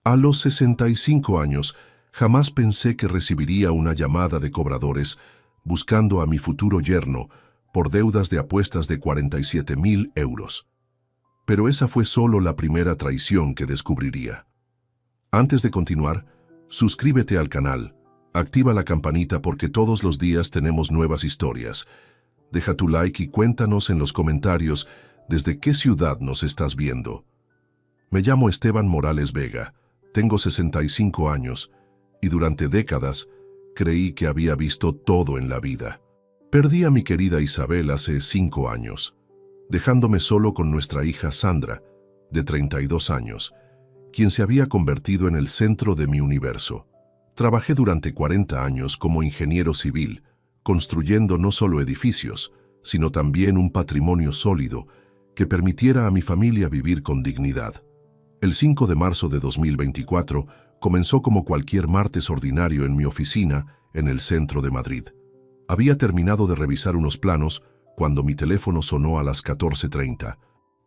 A los 65 años, jamás pensé que recibiría una llamada de cobradores buscando a mi futuro yerno por deudas de apuestas de 47.000 euros. Pero esa fue solo la primera traición que descubriría. Antes de continuar, suscríbete al canal, activa la campanita porque todos los días tenemos nuevas historias. Deja tu like y cuéntanos en los comentarios desde qué ciudad nos estás viendo. Me llamo Esteban Morales Vega, tengo 65 años y durante décadas creí que había visto todo en la vida. Perdí a mi querida Isabel hace 5 años, dejándome solo con nuestra hija Sandra, de 32 años, quien se había convertido en el centro de mi universo. Trabajé durante 40 años como ingeniero civil, construyendo no solo edificios, sino también un patrimonio sólido que permitiera a mi familia vivir con dignidad. El 5 de marzo de 2024 comenzó como cualquier martes ordinario en mi oficina en el centro de Madrid. Había terminado de revisar unos planos cuando mi teléfono sonó a las 14:30.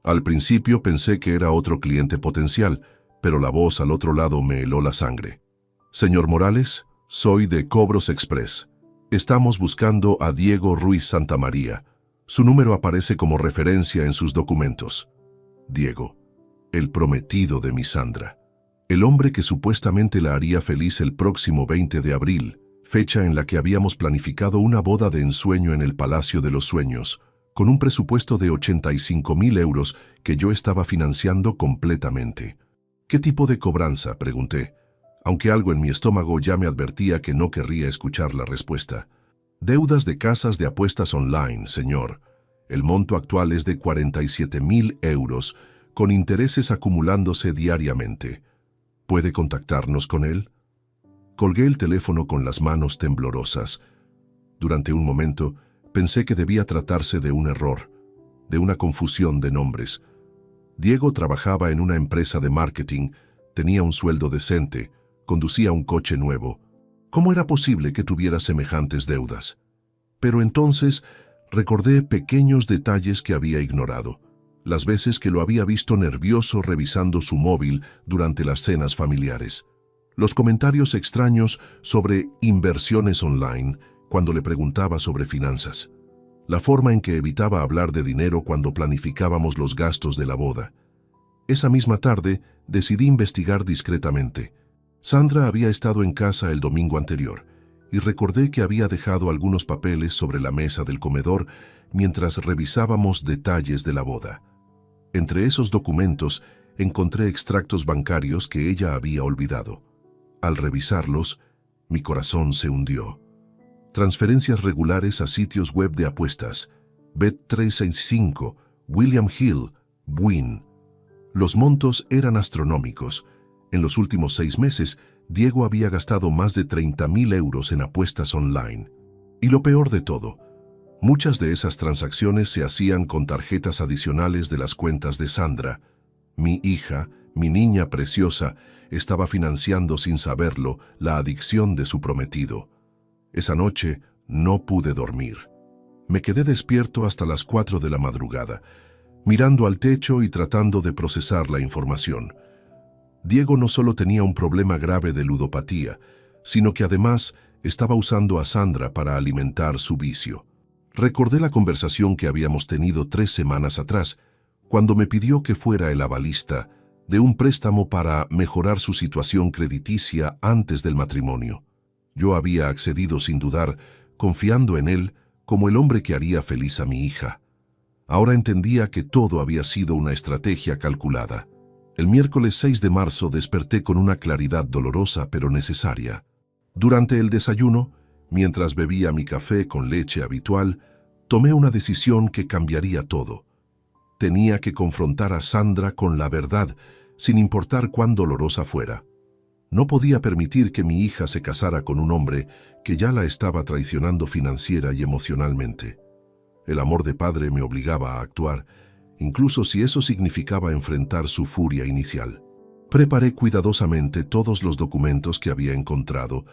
Al principio pensé que era otro cliente potencial, pero la voz al otro lado me heló la sangre. Señor Morales, soy de Cobros Express. Estamos buscando a Diego Ruiz Santamaría. Su número aparece como referencia en sus documentos. Diego, el prometido de mi Sandra. El hombre que supuestamente la haría feliz el próximo 20 de abril, fecha en la que habíamos planificado una boda de ensueño en el Palacio de los Sueños, con un presupuesto de 85.000 euros que yo estaba financiando completamente. ¿Qué tipo de cobranza?, pregunté, aunque algo en mi estómago ya me advertía que no querría escuchar la respuesta. Deudas de casas de apuestas online, señor. El monto actual es de 47.000 euros, con intereses acumulándose diariamente. ¿Puede contactarnos con él? Colgué el teléfono con las manos temblorosas. Durante un momento pensé que debía tratarse de un error, de una confusión de nombres. Diego trabajaba en una empresa de marketing, tenía un sueldo decente, conducía un coche nuevo. ¿Cómo era posible que tuviera semejantes deudas? Pero entonces recordé pequeños detalles que había ignorado. Las veces que lo había visto nervioso revisando su móvil durante las cenas familiares. Los comentarios extraños sobre inversiones online cuando le preguntaba sobre finanzas. La forma en que evitaba hablar de dinero cuando planificábamos los gastos de la boda. Esa misma tarde decidí investigar discretamente. Sandra había estado en casa el domingo anterior y recordé que había dejado algunos papeles sobre la mesa del comedor mientras revisábamos detalles de la boda. Entre esos documentos encontré extractos bancarios que ella había olvidado. Al revisarlos, mi corazón se hundió. Transferencias regulares a sitios web de apuestas, Bet365, William Hill, Wynn. Los montos eran astronómicos. En los últimos 6 meses, Diego había gastado más de 30.000 euros en apuestas online. Y lo peor de todo, muchas de esas transacciones se hacían con tarjetas adicionales de las cuentas de Sandra. Mi hija, mi niña preciosa, estaba financiando sin saberlo la adicción de su prometido. Esa noche no pude dormir. Me quedé despierto hasta las 4 de la madrugada, mirando al techo y tratando de procesar la información. Diego no solo tenía un problema grave de ludopatía, sino que además estaba usando a Sandra para alimentar su vicio. Recordé la conversación que habíamos tenido 3 semanas atrás, cuando me pidió que fuera el avalista de un préstamo para mejorar su situación crediticia antes del matrimonio. Yo había accedido sin dudar, confiando en él como el hombre que haría feliz a mi hija. Ahora entendía que todo había sido una estrategia calculada. El miércoles 6 de marzo desperté con una claridad dolorosa pero necesaria. Durante el desayuno, mientras bebía mi café con leche habitual, tomé una decisión que cambiaría todo. Tenía que confrontar a Sandra con la verdad, sin importar cuán dolorosa fuera. No podía permitir que mi hija se casara con un hombre que ya la estaba traicionando financiera y emocionalmente. El amor de padre me obligaba a actuar, incluso si eso significaba enfrentar su furia inicial. Preparé cuidadosamente todos los documentos que había encontrado,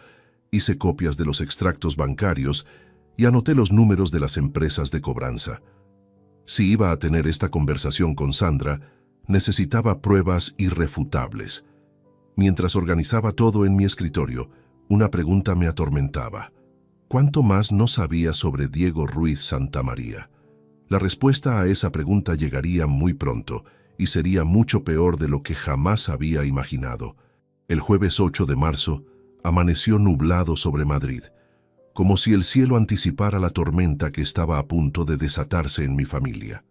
hice copias de los extractos bancarios y anoté los números de las empresas de cobranza. Si iba a tener esta conversación con Sandra, necesitaba pruebas irrefutables. Mientras organizaba todo en mi escritorio, una pregunta me atormentaba. ¿Cuánto más no sabía sobre Diego Ruiz Santamaría? La respuesta a esa pregunta llegaría muy pronto y sería mucho peor de lo que jamás había imaginado. El jueves 8 de marzo amaneció nublado sobre Madrid, como si el cielo anticipara la tormenta que estaba a punto de desatarse en mi familia.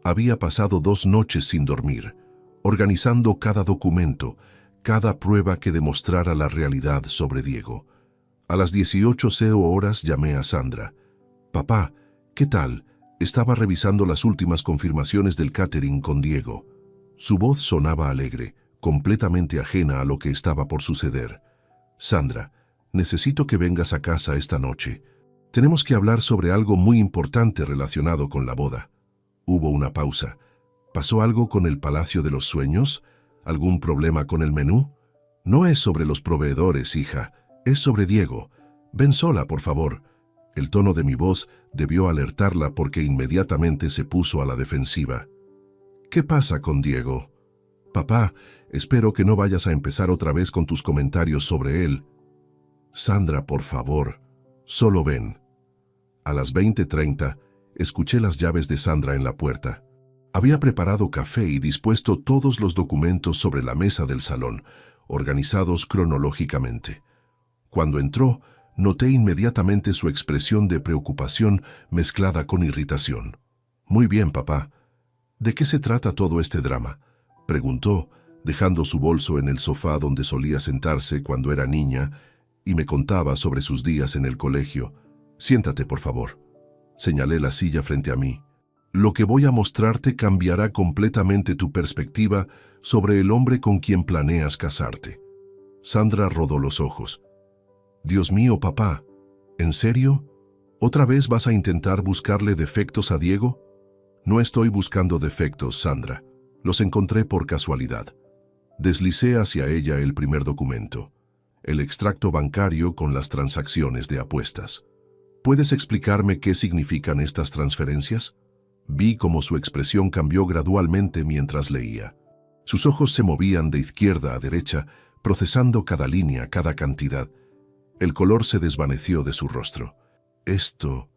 Había pasado 2 noches sin dormir, organizando cada documento, cada prueba que demostrara la realidad sobre Diego. A las 18:00 horas llamé a Sandra. «Papá, ¿qué tal?» Estaba revisando las últimas confirmaciones del catering con Diego. Su voz sonaba alegre, completamente ajena a lo que estaba por suceder. «Sandra, necesito que vengas a casa esta noche. Tenemos que hablar sobre algo muy importante relacionado con la boda». Hubo una pausa. «¿Pasó algo con el Palacio de los Sueños? ¿Algún problema con el menú?» «No es sobre los proveedores, hija. Es sobre Diego. Ven sola, por favor». El tono de mi voz debió alertarla porque inmediatamente se puso a la defensiva. «¿Qué pasa con Diego?» «Papá, espero que no vayas a empezar otra vez con tus comentarios sobre él». «Sandra, por favor, solo ven». A las 20:30 escuché las llaves de Sandra en la puerta. Había preparado café y dispuesto todos los documentos sobre la mesa del salón, organizados cronológicamente. Cuando entró, noté inmediatamente su expresión de preocupación mezclada con irritación. «Muy bien, papá. ¿De qué se trata todo este drama?», preguntó, dejando su bolso en el sofá donde solía sentarse cuando era niña, y me contaba sobre sus días en el colegio. «Siéntate, por favor». Señalé la silla frente a mí. «Lo que voy a mostrarte cambiará completamente tu perspectiva sobre el hombre con quien planeas casarte». Sandra rodó los ojos. «Dios mío, papá, ¿en serio? ¿Otra vez vas a intentar buscarle defectos a Diego?» «No estoy buscando defectos, Sandra. Los encontré por casualidad». Deslicé hacia ella el primer documento, el extracto bancario con las transacciones de apuestas. «¿Puedes explicarme qué significan estas transferencias?» Vi cómo su expresión cambió gradualmente mientras leía. Sus ojos se movían de izquierda a derecha, procesando cada línea, cada cantidad. El color se desvaneció de su rostro. Esto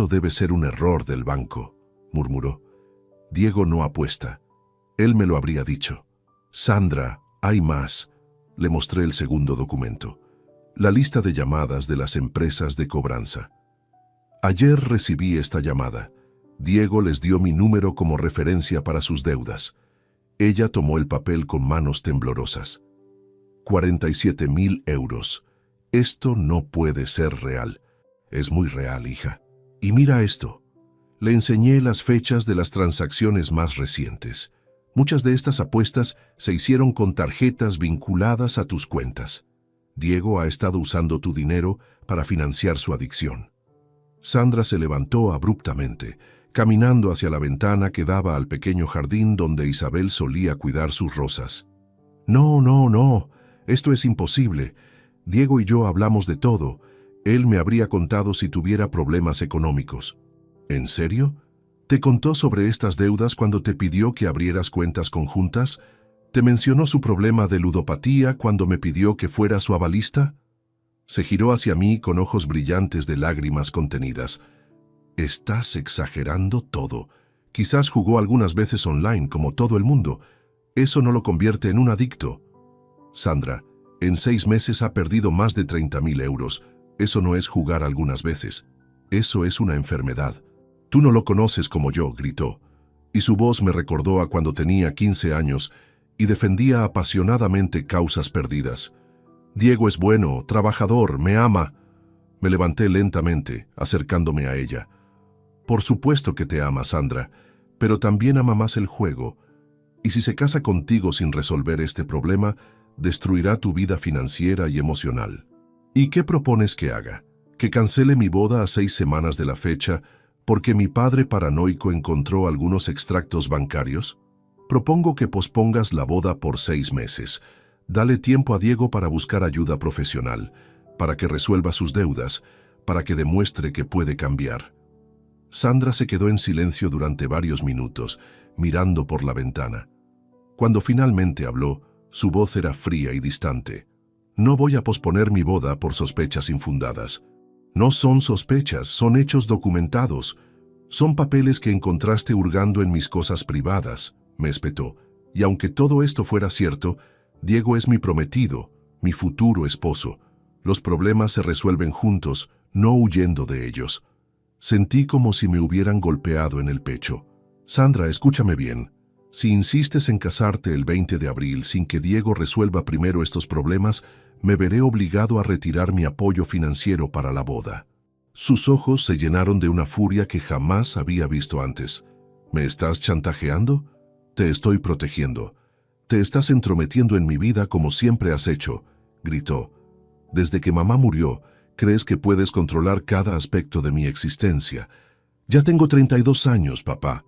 debe ser un error del banco», murmuró. «Diego no apuesta. Él me lo habría dicho». «Sandra, hay más». Le mostré el segundo documento. La lista de llamadas de las empresas de cobranza. «Ayer recibí esta llamada. Diego les dio mi número como referencia para sus deudas». Ella tomó el papel con manos temblorosas. 47.000 euros. «Esto no puede ser real». «Es muy real, hija. Y mira esto». Le enseñé las fechas de las transacciones más recientes. Muchas de estas apuestas se hicieron con tarjetas vinculadas a tus cuentas. Diego ha estado usando tu dinero para financiar su adicción. Sandra se levantó abruptamente, caminando hacia la ventana que daba al pequeño jardín donde Isabel solía cuidar sus rosas. «No, no, no. Esto es imposible. Diego y yo hablamos de todo. Él me habría contado si tuviera problemas económicos». «¿En serio? ¿Te contó sobre estas deudas cuando te pidió que abrieras cuentas conjuntas? ¿Te mencionó su problema de ludopatía cuando me pidió que fuera su avalista?» Se giró hacia mí con ojos brillantes de lágrimas contenidas. «Estás exagerando todo. Quizás jugó algunas veces online como todo el mundo. Eso no lo convierte en un adicto». «Sandra, en 6 meses ha perdido más de 30.000 euros. Eso no es jugar algunas veces. Eso es una enfermedad. Tú no lo conoces como yo», gritó. Y su voz me recordó a cuando tenía 15 años y defendía apasionadamente causas perdidas. «Diego es bueno, trabajador, me ama». Me levanté lentamente, acercándome a ella. «Por supuesto que te ama, Sandra, pero también ama más el juego. Y si se casa contigo sin resolver este problema, destruirá tu vida financiera y emocional». «¿Y qué propones que haga? ¿Que cancele mi boda a 6 semanas de la fecha porque mi padre paranoico encontró algunos extractos bancarios? Propongo que pospongas la boda por 6 meses. Dale tiempo a Diego para buscar ayuda profesional, para que resuelva sus deudas, para que demuestre que puede cambiar». Sandra se quedó en silencio durante varios minutos, mirando por la ventana. Cuando finalmente habló, Su voz era fría y distante. No voy a posponer mi boda por sospechas infundadas. No son sospechas, son hechos documentados. Son papeles que encontraste hurgando en mis cosas privadas, me espetó. Y aunque todo esto fuera cierto, Diego es mi prometido, mi futuro esposo. Los problemas se resuelven juntos, no huyendo de ellos. Sentí como si me hubieran golpeado en el pecho. Sandra, escúchame bien. Si insistes en casarte el 20 de abril sin que Diego resuelva primero estos problemas, me veré obligado a retirar mi apoyo financiero para la boda. Sus ojos se llenaron de una furia que jamás había visto antes. ¿Me estás chantajeando? Te estoy protegiendo. Te estás entrometiendo en mi vida como siempre has hecho, gritó. Desde que mamá murió, crees que puedes controlar cada aspecto de mi existencia. Ya tengo 32 años, papá.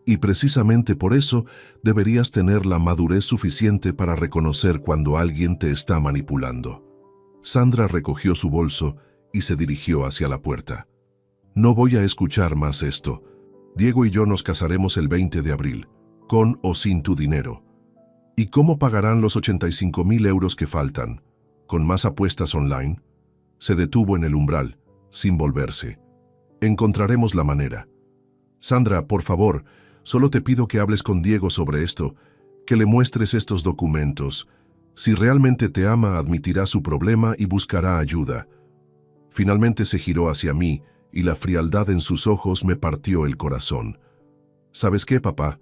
Y precisamente por eso deberías tener la madurez suficiente para reconocer cuando alguien te está manipulando. Sandra recogió su bolso y se dirigió hacia la puerta. No voy a escuchar más esto. Diego y yo nos casaremos el 20 de abril, con o sin tu dinero. ¿Y cómo pagarán los 85,000 euros que faltan? ¿Con más apuestas online? Se detuvo en el umbral, sin volverse. Encontraremos la manera. Sandra, por favor, solo te pido que hables con Diego sobre esto, que le muestres estos documentos. Si realmente te ama, admitirá su problema y buscará ayuda. Finalmente se giró hacia mí y la frialdad en sus ojos me partió el corazón. ¿Sabes qué, papá?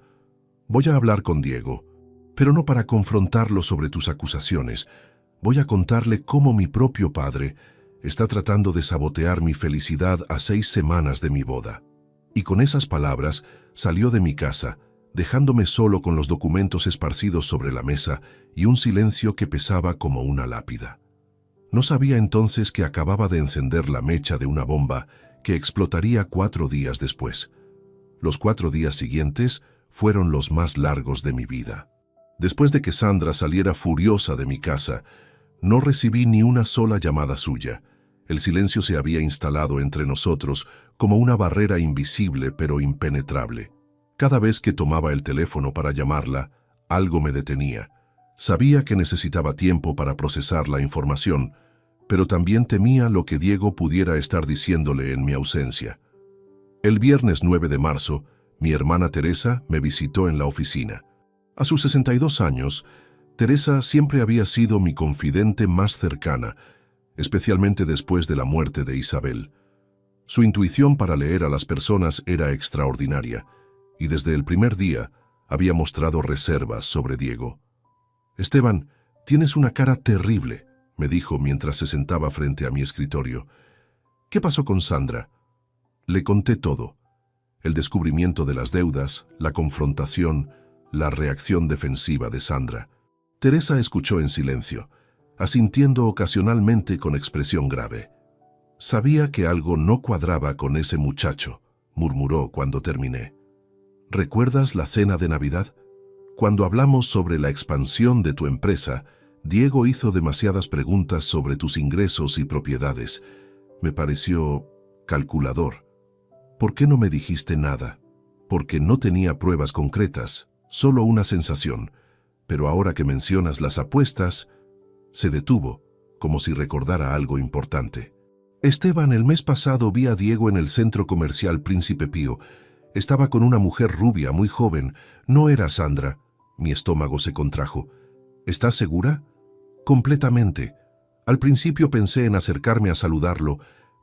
Voy a hablar con Diego, pero no para confrontarlo sobre tus acusaciones. Voy a contarle cómo mi propio padre está tratando de sabotear mi felicidad a 6 semanas de mi boda. Y con esas palabras salió de mi casa, dejándome solo con los documentos esparcidos sobre la mesa y un silencio que pesaba como una lápida. No sabía entonces que acababa de encender la mecha de una bomba que explotaría 4 días después. Los 4 días siguientes fueron los más largos de mi vida. Después de que Sandra saliera furiosa de mi casa, no recibí ni una sola llamada suya. El silencio se había instalado entre nosotros como una barrera invisible pero impenetrable. Cada vez que tomaba el teléfono para llamarla, algo me detenía. Sabía que necesitaba tiempo para procesar la información, pero también temía lo que Diego pudiera estar diciéndole en mi ausencia. El viernes 9 de marzo, mi hermana Teresa me visitó en la oficina. A sus 62 años, Teresa siempre había sido mi confidente más cercana, especialmente después de la muerte de Isabel. Su intuición para leer a las personas era extraordinaria, y desde el primer día había mostrado reservas sobre Diego. «Esteban, tienes una cara terrible», me dijo mientras se sentaba frente a mi escritorio. «¿Qué pasó con Sandra?» Le conté todo. El descubrimiento de las deudas, la confrontación, la reacción defensiva de Sandra. Teresa escuchó en silencio, asintiendo ocasionalmente con expresión grave. «Sabía que algo no cuadraba con ese muchacho», murmuró cuando terminé. «¿Recuerdas la cena de Navidad? Cuando hablamos sobre la expansión de tu empresa, Diego hizo demasiadas preguntas sobre tus ingresos y propiedades. Me pareció calculador. ¿Por qué no me dijiste nada? Porque no tenía pruebas concretas, solo una sensación. Pero ahora que mencionas las apuestas...» Se detuvo, como si recordara algo importante. «Esteban, el mes pasado vi a Diego en el centro comercial Príncipe Pío. Estaba con una mujer rubia, muy joven. No era Sandra». Mi estómago se contrajo. «¿Estás segura?» «Completamente. Al principio pensé en acercarme a saludarlo,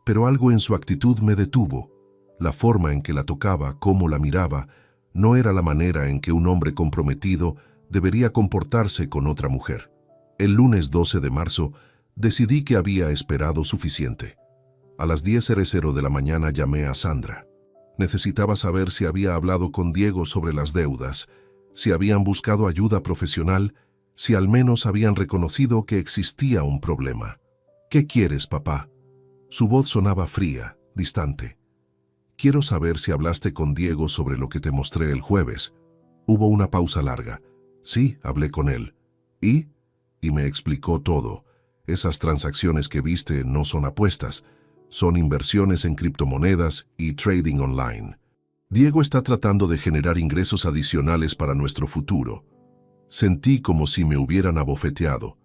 pero algo en su actitud me detuvo. La forma en que la tocaba, cómo la miraba, no era la manera en que un hombre comprometido debería comportarse con otra mujer. El lunes 12 de marzo decidí que había esperado suficiente. A las 10:00 de la mañana llamé a Sandra. Necesitaba saber si había hablado con Diego sobre las deudas, si habían buscado ayuda profesional, si al menos habían reconocido que existía un problema. «¿Qué quieres, papá?» Su voz sonaba fría, distante. «Quiero saber si hablaste con Diego sobre lo que te mostré el jueves». Hubo una pausa larga. «Sí, hablé con él». ¿Y?» Y me explicó todo. «Esas transacciones que viste no son apuestas, son inversiones en criptomonedas y trading online. Diego está tratando de generar ingresos adicionales para nuestro futuro». Sentí como si me hubieran abofeteado.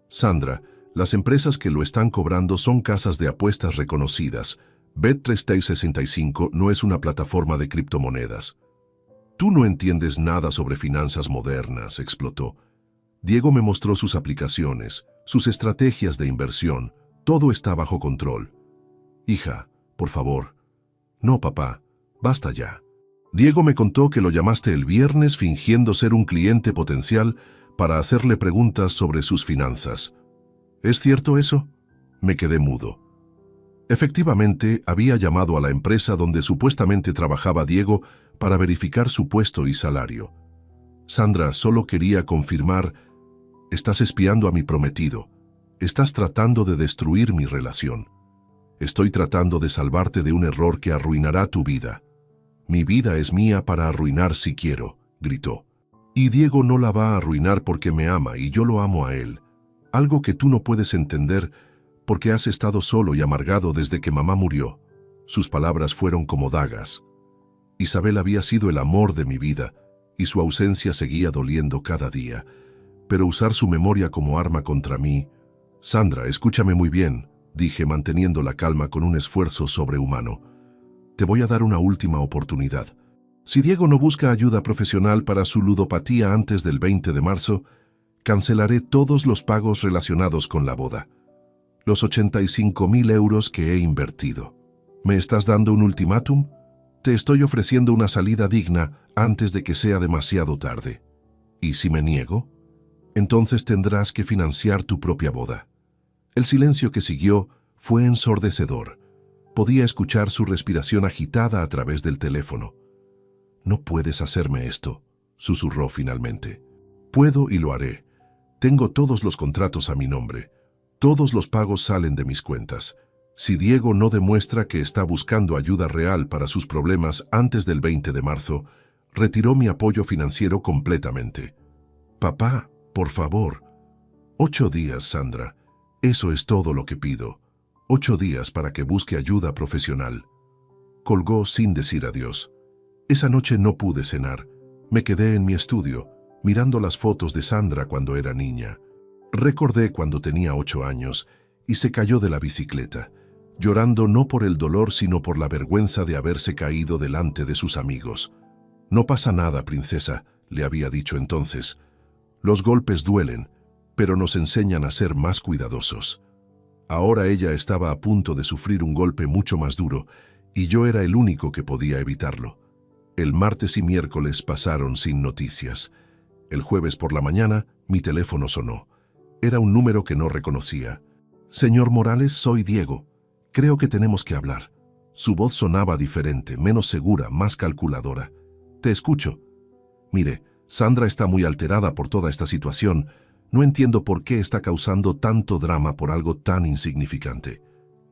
Sandra, las empresas que lo están cobrando son casas de apuestas reconocidas. Bet365 no es una plataforma de criptomonedas. Tú no entiendes nada sobre finanzas modernas, explotó. Diego me mostró sus aplicaciones, sus estrategias de inversión. Todo está bajo control. Hija, por favor. No, papá, basta ya. Diego me contó que lo llamaste el viernes fingiendo ser un cliente potencial para hacerle preguntas sobre sus finanzas. ¿Es cierto eso? Me quedé mudo. Efectivamente, había llamado a la empresa donde supuestamente trabajaba Diego para verificar su puesto y salario. Sandra, solo quería confirmar, estás espiando a mi prometido. Estás tratando de destruir mi relación. Estoy tratando de salvarte de un error que arruinará tu vida. Mi vida es mía para arruinar si quiero, gritó. Y Diego no la va a arruinar porque me ama y yo lo amo a él. Algo que tú no puedes entender porque has estado solo y amargado desde que mamá murió. Sus palabras fueron como dagas. Isabel había sido el amor de mi vida y su ausencia seguía doliendo cada día. Pero usar su memoria como arma contra mí... Sandra, escúchame muy bien, dije manteniendo la calma con un esfuerzo sobrehumano. Te voy a dar una última oportunidad. Si Diego no busca ayuda profesional para su ludopatía antes del 20 de marzo, cancelaré todos los pagos relacionados con la boda. Los 85.000 euros que he invertido. ¿Me estás dando un ultimátum? Te estoy ofreciendo una salida digna antes de que sea demasiado tarde. ¿Y si me niego? Entonces tendrás que financiar tu propia boda. El silencio que siguió fue ensordecedor. Podía escuchar su respiración agitada a través del teléfono. No puedes hacerme esto, susurró finalmente. Puedo y lo haré. Tengo todos los contratos a mi nombre. Todos los pagos salen de mis cuentas. Si Diego no demuestra que está buscando ayuda real para sus problemas antes del 20 de marzo, retiró mi apoyo financiero completamente. Papá, por favor. 8 días, Sandra. Eso es todo lo que pido. 8 días para que busque ayuda profesional. Colgó sin decir adiós. Esa noche no pude cenar. Me quedé en mi estudio, mirando las fotos de Sandra cuando era niña. Recordé cuando tenía 8 años y se cayó de la bicicleta, llorando no por el dolor sino por la vergüenza de haberse caído delante de sus amigos. No pasa nada, princesa, le había dicho entonces. Los golpes duelen, pero nos enseñan a ser más cuidadosos. Ahora ella estaba a punto de sufrir un golpe mucho más duro y yo era el único que podía evitarlo. El martes y miércoles pasaron sin noticias. El jueves por la mañana mi teléfono sonó. Era un número que no reconocía. Señor Morales, soy Diego. Creo que tenemos que hablar. Su voz sonaba diferente, menos segura, más calculadora. Te escucho. Mire, Sandra está muy alterada por toda esta situación. No entiendo por qué está causando tanto drama por algo tan insignificante.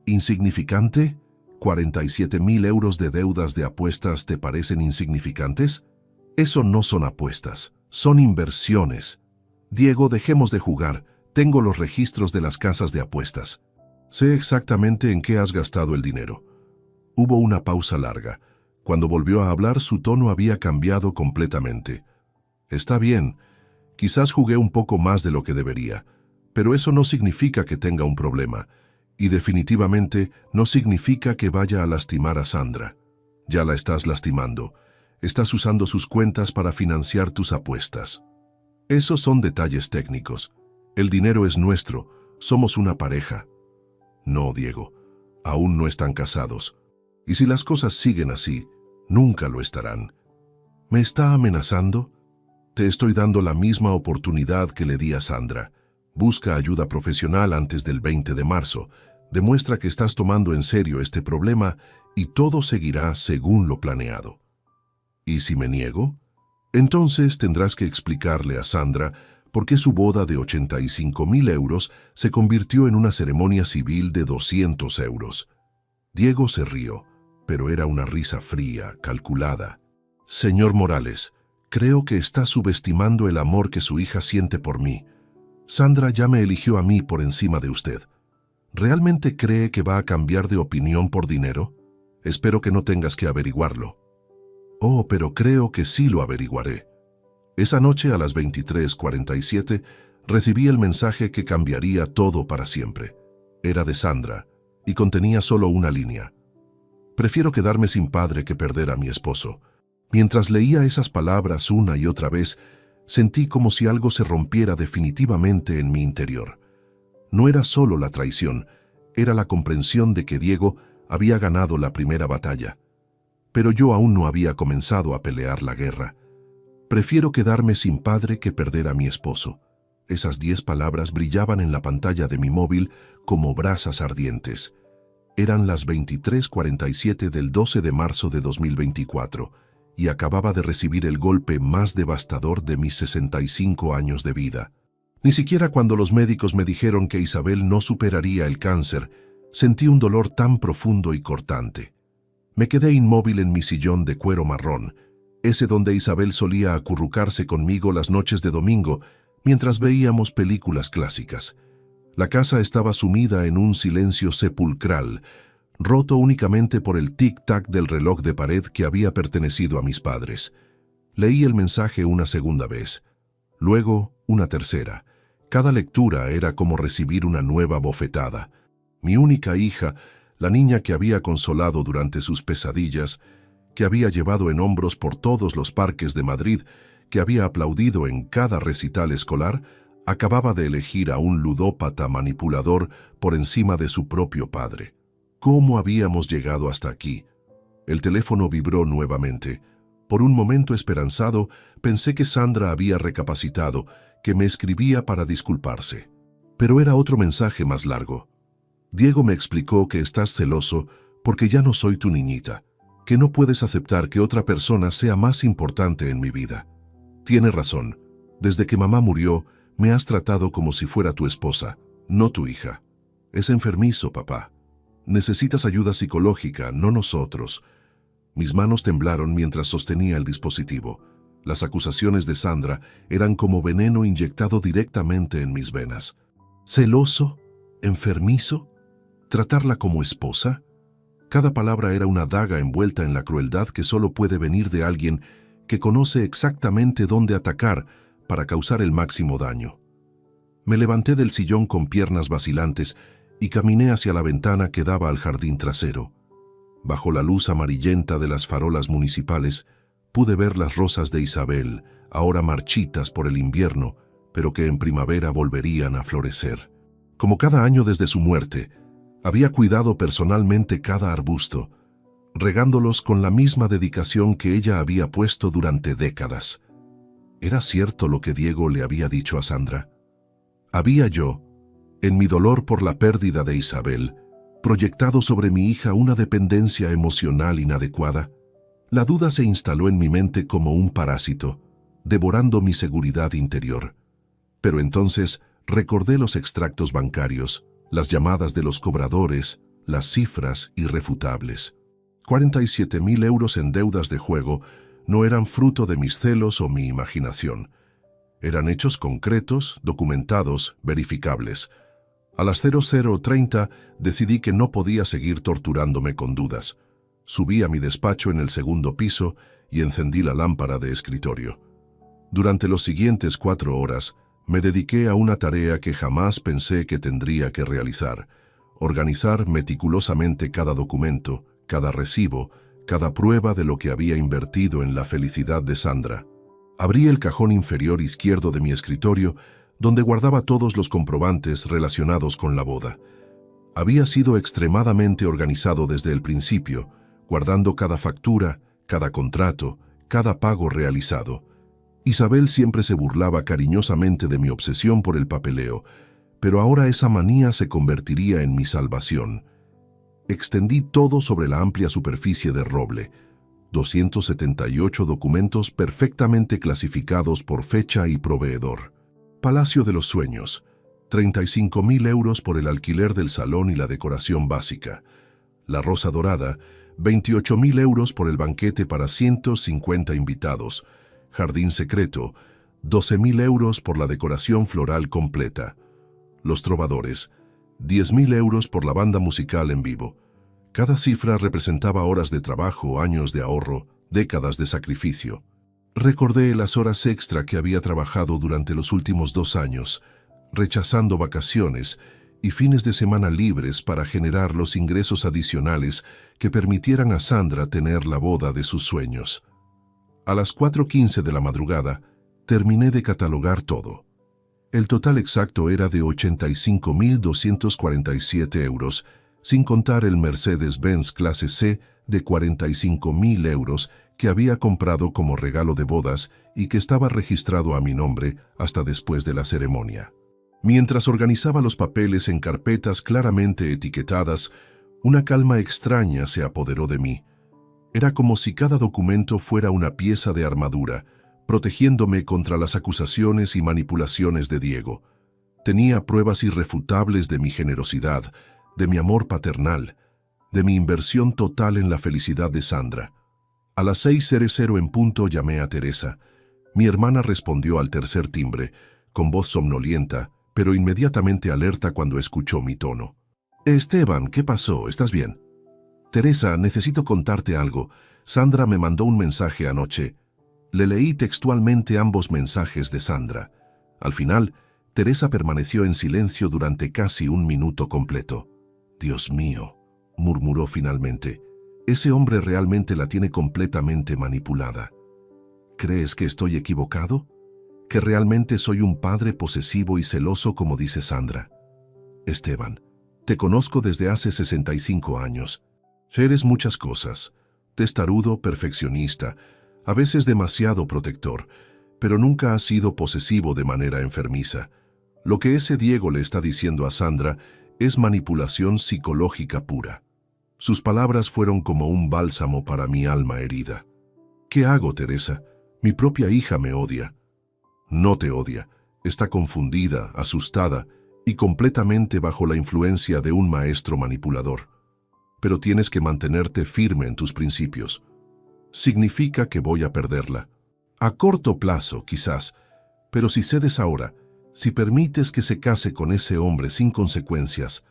¿Insignificante? ¿47.000 euros de deudas de apuestas te parecen insignificantes? Eso no son apuestas, son inversiones. Diego, dejemos de jugar. Tengo los registros de las casas de apuestas. Sé exactamente en qué has gastado el dinero. Hubo una pausa larga. Cuando volvió a hablar, su tono había cambiado completamente. Está bien, quizás jugué un poco más de lo que debería, pero eso no significa que tenga un problema, y definitivamente no significa que vaya a lastimar a Sandra. Ya la estás lastimando. Estás usando sus cuentas para financiar tus apuestas. Esos son detalles técnicos. El dinero es nuestro, somos una pareja. No, Diego, aún no están casados. Y si las cosas siguen así, nunca lo estarán. ¿Me está amenazando? Te estoy dando la misma oportunidad que le di a Sandra. Busca ayuda profesional antes del 20 de marzo. Demuestra que estás tomando en serio este problema y todo seguirá según lo planeado. ¿Y si me niego? Entonces tendrás que explicarle a Sandra por qué su boda de 85.000 euros se convirtió en una ceremonia civil de 200 euros. Diego se rió, pero era una risa fría, calculada. Señor Morales, creo que está subestimando el amor que su hija siente por mí. Sandra ya me eligió a mí por encima de usted. ¿Realmente cree que va a cambiar de opinión por dinero? Espero que no tengas que averiguarlo. Oh, pero creo que sí lo averiguaré. Esa noche a las 23:47 recibí el mensaje que cambiaría todo para siempre. Era de Sandra y contenía solo una línea. Prefiero quedarme sin padre que perder a mi esposo. Mientras leía esas palabras una y otra vez, sentí como si algo se rompiera definitivamente en mi interior. No era solo la traición, era la comprensión de que Diego había ganado la primera batalla. Pero yo aún no había comenzado a pelear la guerra. Prefiero quedarme sin padre que perder a mi esposo. Esas 10 palabras brillaban en la pantalla de mi móvil como brasas ardientes. Eran las 23:47 del 12 de marzo de 2024 y acababa de recibir el golpe más devastador de mis 65 años de vida. Ni siquiera cuando los médicos me dijeron que Isabel no superaría el cáncer, sentí un dolor tan profundo y cortante. Me quedé inmóvil en mi sillón de cuero marrón, ese donde Isabel solía acurrucarse conmigo las noches de domingo mientras veíamos películas clásicas. La casa estaba sumida en un silencio sepulcral, roto únicamente por el tic-tac del reloj de pared que había pertenecido a mis padres. Leí el mensaje una segunda vez, luego una tercera. Cada lectura era como recibir una nueva bofetada. Mi única hija, la niña que había consolado durante sus pesadillas, que había llevado en hombros por todos los parques de Madrid, que había aplaudido en cada recital escolar, acababa de elegir a un ludópata manipulador por encima de su propio padre. ¿Cómo habíamos llegado hasta aquí? El teléfono vibró nuevamente. Por un momento esperanzado, pensé que Sandra había recapacitado, que me escribía para disculparse. Pero era otro mensaje más largo. Diego me explicó que estás celoso porque ya no soy tu niñita, que no puedes aceptar que otra persona sea más importante en mi vida. Tiene razón. Desde que mamá murió, me has tratado como si fuera tu esposa, no tu hija. Es enfermizo, papá. Necesitas ayuda psicológica, no nosotros. Mis manos temblaron mientras sostenía el dispositivo. Las acusaciones de Sandra eran como veneno inyectado directamente en mis venas. ¿Celoso? ¿Enfermizo? ¿Tratarla como esposa? Cada palabra era una daga envuelta en la crueldad que solo puede venir de alguien que conoce exactamente dónde atacar para causar el máximo daño. Me levanté del sillón con piernas vacilantes y caminé hacia la ventana que daba al jardín trasero. Bajo la luz amarillenta de las farolas municipales, pude ver las rosas de Isabel, ahora marchitas por el invierno, pero que en primavera volverían a florecer. Como cada año desde su muerte, había cuidado personalmente cada arbusto, regándolos con la misma dedicación que ella había puesto durante décadas. ¿Era cierto lo que Diego le había dicho a Sandra? ¿Había yo, en mi dolor por la pérdida de Isabel, proyectado sobre mi hija una dependencia emocional inadecuada? La duda se instaló en mi mente como un parásito, devorando mi seguridad interior. Pero entonces recordé los extractos bancarios, las llamadas de los cobradores, las cifras irrefutables. 47.000 euros en deudas de juego no eran fruto de mis celos o mi imaginación. Eran hechos concretos, documentados, verificables. A las 00:30 decidí que no podía seguir torturándome con dudas. Subí a mi despacho en el segundo piso y encendí la lámpara de escritorio. Durante los siguientes 4 horas, me dediqué a una tarea que jamás pensé que tendría que realizar: organizar meticulosamente cada documento, cada recibo, cada prueba de lo que había invertido en la felicidad de Sandra. Abrí el cajón inferior izquierdo de mi escritorio, donde guardaba todos los comprobantes relacionados con la boda. Había sido extremadamente organizado desde el principio, guardando cada factura, cada contrato, cada pago realizado. Isabel siempre se burlaba cariñosamente de mi obsesión por el papeleo, pero ahora esa manía se convertiría en mi salvación. Extendí todo sobre la amplia superficie de roble. 278 documentos perfectamente clasificados por fecha y proveedor. Palacio de los Sueños, 35.000 euros por el alquiler del salón y la decoración básica. La Rosa Dorada, 28.000 euros por el banquete para 150 invitados. Jardín Secreto, 12.000 euros por la decoración floral completa. Los Trovadores, 10.000 euros por la banda musical en vivo. Cada cifra representaba horas de trabajo, años de ahorro, décadas de sacrificio. Recordé las horas extra que había trabajado durante los últimos 2 años, rechazando vacaciones y fines de semana libres para generar los ingresos adicionales que permitieran a Sandra tener la boda de sus sueños. A las 4:15 de la madrugada, terminé de catalogar todo. El total exacto era de 85.247 euros, sin contar el Mercedes-Benz clase C de 45.000 euros que había comprado como regalo de bodas y que estaba registrado a mi nombre hasta después de la ceremonia. Mientras organizaba los papeles en carpetas claramente etiquetadas, una calma extraña se apoderó de mí. Era como si cada documento fuera una pieza de armadura, protegiéndome contra las acusaciones y manipulaciones de Diego. Tenía pruebas irrefutables de mi generosidad, de mi amor paternal, de mi inversión total en la felicidad de Sandra. A las 6:00 en punto llamé a Teresa. Mi hermana respondió al tercer timbre, con voz somnolienta, pero inmediatamente alerta cuando escuchó mi tono. «Esteban, ¿qué pasó? ¿Estás bien?» «Teresa, necesito contarte algo. Sandra me mandó un mensaje anoche». Le leí textualmente ambos mensajes de Sandra. Al final, Teresa permaneció en silencio durante casi 1 minuto completo. «Dios mío», murmuró finalmente, «ese hombre realmente la tiene completamente manipulada». «¿Crees que estoy equivocado? ¿Que realmente soy un padre posesivo y celoso como dice Sandra?» «Esteban, te conozco desde hace 65 años. Eres muchas cosas. Testarudo, perfeccionista, a veces demasiado protector, pero nunca has sido posesivo de manera enfermiza. Lo que ese Diego le está diciendo a Sandra es manipulación psicológica pura». Sus palabras fueron como un bálsamo para mi alma herida. «¿Qué hago, Teresa? Mi propia hija me odia». «No te odia. Está confundida, asustada y completamente bajo la influencia de un maestro manipulador. Pero tienes que mantenerte firme en tus principios. Significa que voy a perderla. A corto plazo, quizás, pero si cedes ahora, si permites que se case con ese hombre sin consecuencias,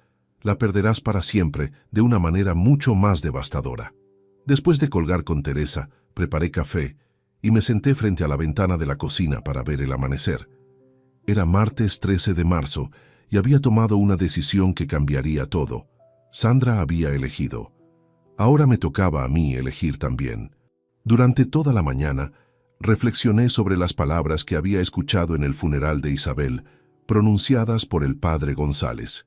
la perderás para siempre de una manera mucho más devastadora». Después de colgar con Teresa, preparé café y me senté frente a la ventana de la cocina para ver el amanecer. Era martes 13 de marzo y había tomado una decisión que cambiaría todo. Sandra había elegido. Ahora me tocaba a mí elegir también. Durante toda la mañana, reflexioné sobre las palabras que había escuchado en el funeral de Isabel, pronunciadas por el padre González.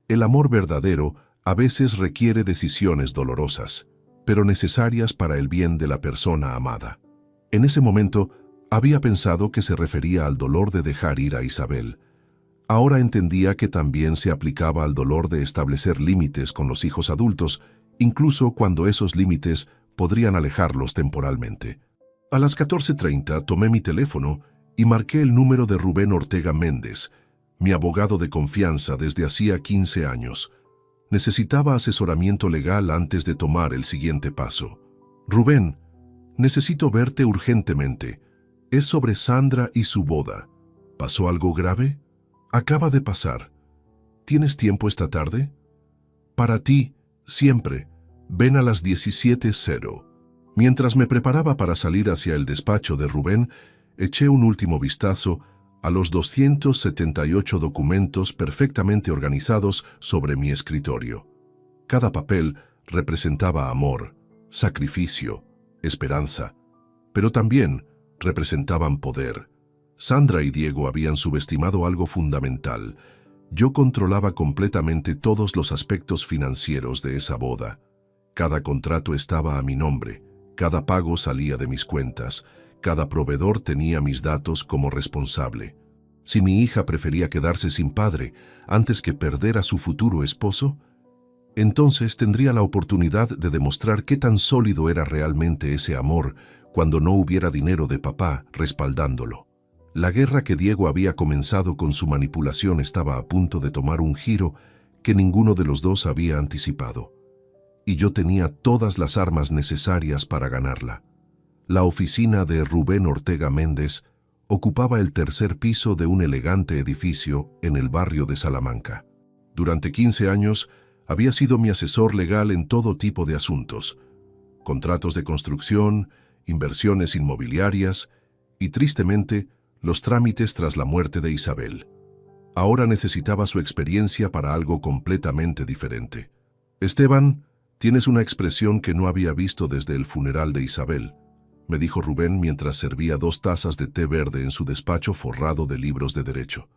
El amor verdadero a veces requiere decisiones dolorosas, pero necesarias para el bien de la persona amada. En ese momento, había pensado que se refería al dolor de dejar ir a Isabel. Ahora entendía que también se aplicaba al dolor de establecer límites con los hijos adultos, incluso cuando esos límites podrían alejarlos temporalmente. A las 14:30 tomé mi teléfono y marqué el número de Rubén Ortega Méndez, mi abogado de confianza desde hacía 15 años. Necesitaba asesoramiento legal antes de tomar el siguiente paso. «Rubén, necesito verte urgentemente. Es sobre Sandra y su boda. ¿Pasó algo grave?» «Acaba de pasar. ¿Tienes tiempo esta tarde?» «Para ti, siempre. Ven a las 17:00. Mientras me preparaba para salir hacia el despacho de Rubén, eché un último vistazo a los 278 documentos perfectamente organizados sobre mi escritorio. Cada papel representaba amor, sacrificio, esperanza, pero también representaban poder. Sandra y Diego habían subestimado algo fundamental. Yo controlaba completamente todos los aspectos financieros de esa boda. Cada contrato estaba a mi nombre, cada pago salía de mis cuentas, cada proveedor tenía mis datos como responsable. Si mi hija prefería quedarse sin padre antes que perder a su futuro esposo, entonces tendría la oportunidad de demostrar qué tan sólido era realmente ese amor cuando no hubiera dinero de papá respaldándolo. La guerra que Diego había comenzado con su manipulación estaba a punto de tomar un giro que ninguno de los dos había anticipado. Y yo tenía todas las armas necesarias para ganarla. La oficina de Rubén Ortega Méndez ocupaba el tercer piso de un elegante edificio en el barrio de Salamanca. Durante 15 años había sido mi asesor legal en todo tipo de asuntos: contratos de construcción, inversiones inmobiliarias y, tristemente, los trámites tras la muerte de Isabel. Ahora necesitaba su experiencia para algo completamente diferente. «Esteban, tienes una expresión que no había visto desde el funeral de Isabel», me dijo Rubén mientras servía 2 tazas de té verde en su despacho forrado de libros de derecho.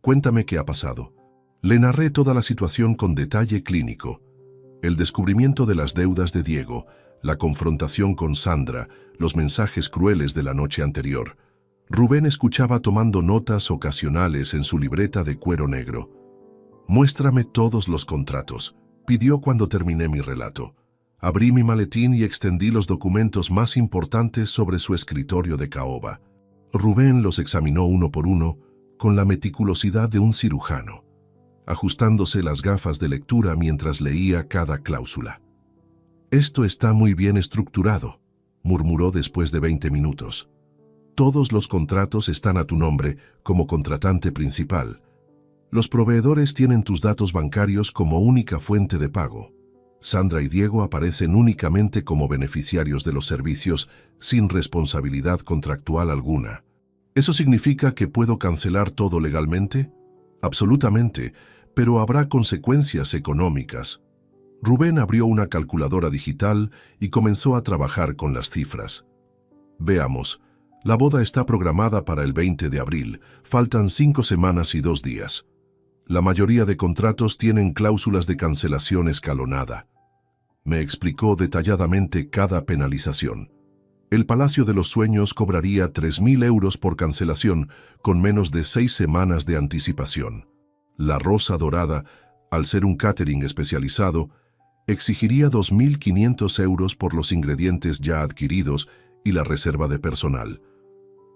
«Cuéntame qué ha pasado». Le narré toda la situación con detalle clínico. El descubrimiento de las deudas de Diego, la confrontación con Sandra, los mensajes crueles de la noche anterior. Rubén escuchaba tomando notas ocasionales en su libreta de cuero negro. «Muéstrame todos los contratos», pidió cuando terminé mi relato. Abrí mi maletín y extendí los documentos más importantes sobre su escritorio de caoba. Rubén los examinó uno por uno con la meticulosidad de un cirujano, ajustándose las gafas de lectura mientras leía cada cláusula. «Esto está muy bien estructurado», murmuró después de 20 minutos. «Todos los contratos están a tu nombre como contratante principal. Los proveedores tienen tus datos bancarios como única fuente de pago. Sandra y Diego aparecen únicamente como beneficiarios de los servicios sin responsabilidad contractual alguna. ¿Eso significa que puedo cancelar todo legalmente?» «Absolutamente, pero habrá consecuencias económicas». Rubén abrió una calculadora digital y comenzó a trabajar con las cifras. «Veamos. La boda está programada para el 20 de abril. Faltan 5 semanas y 2 días. La mayoría de contratos tienen cláusulas de cancelación escalonada». Me explicó detalladamente cada penalización. El Palacio de los Sueños cobraría 3.000 euros por cancelación con menos de 6 semanas de anticipación. La Rosa Dorada, al ser un catering especializado, exigiría 2.500 euros por los ingredientes ya adquiridos y la reserva de personal.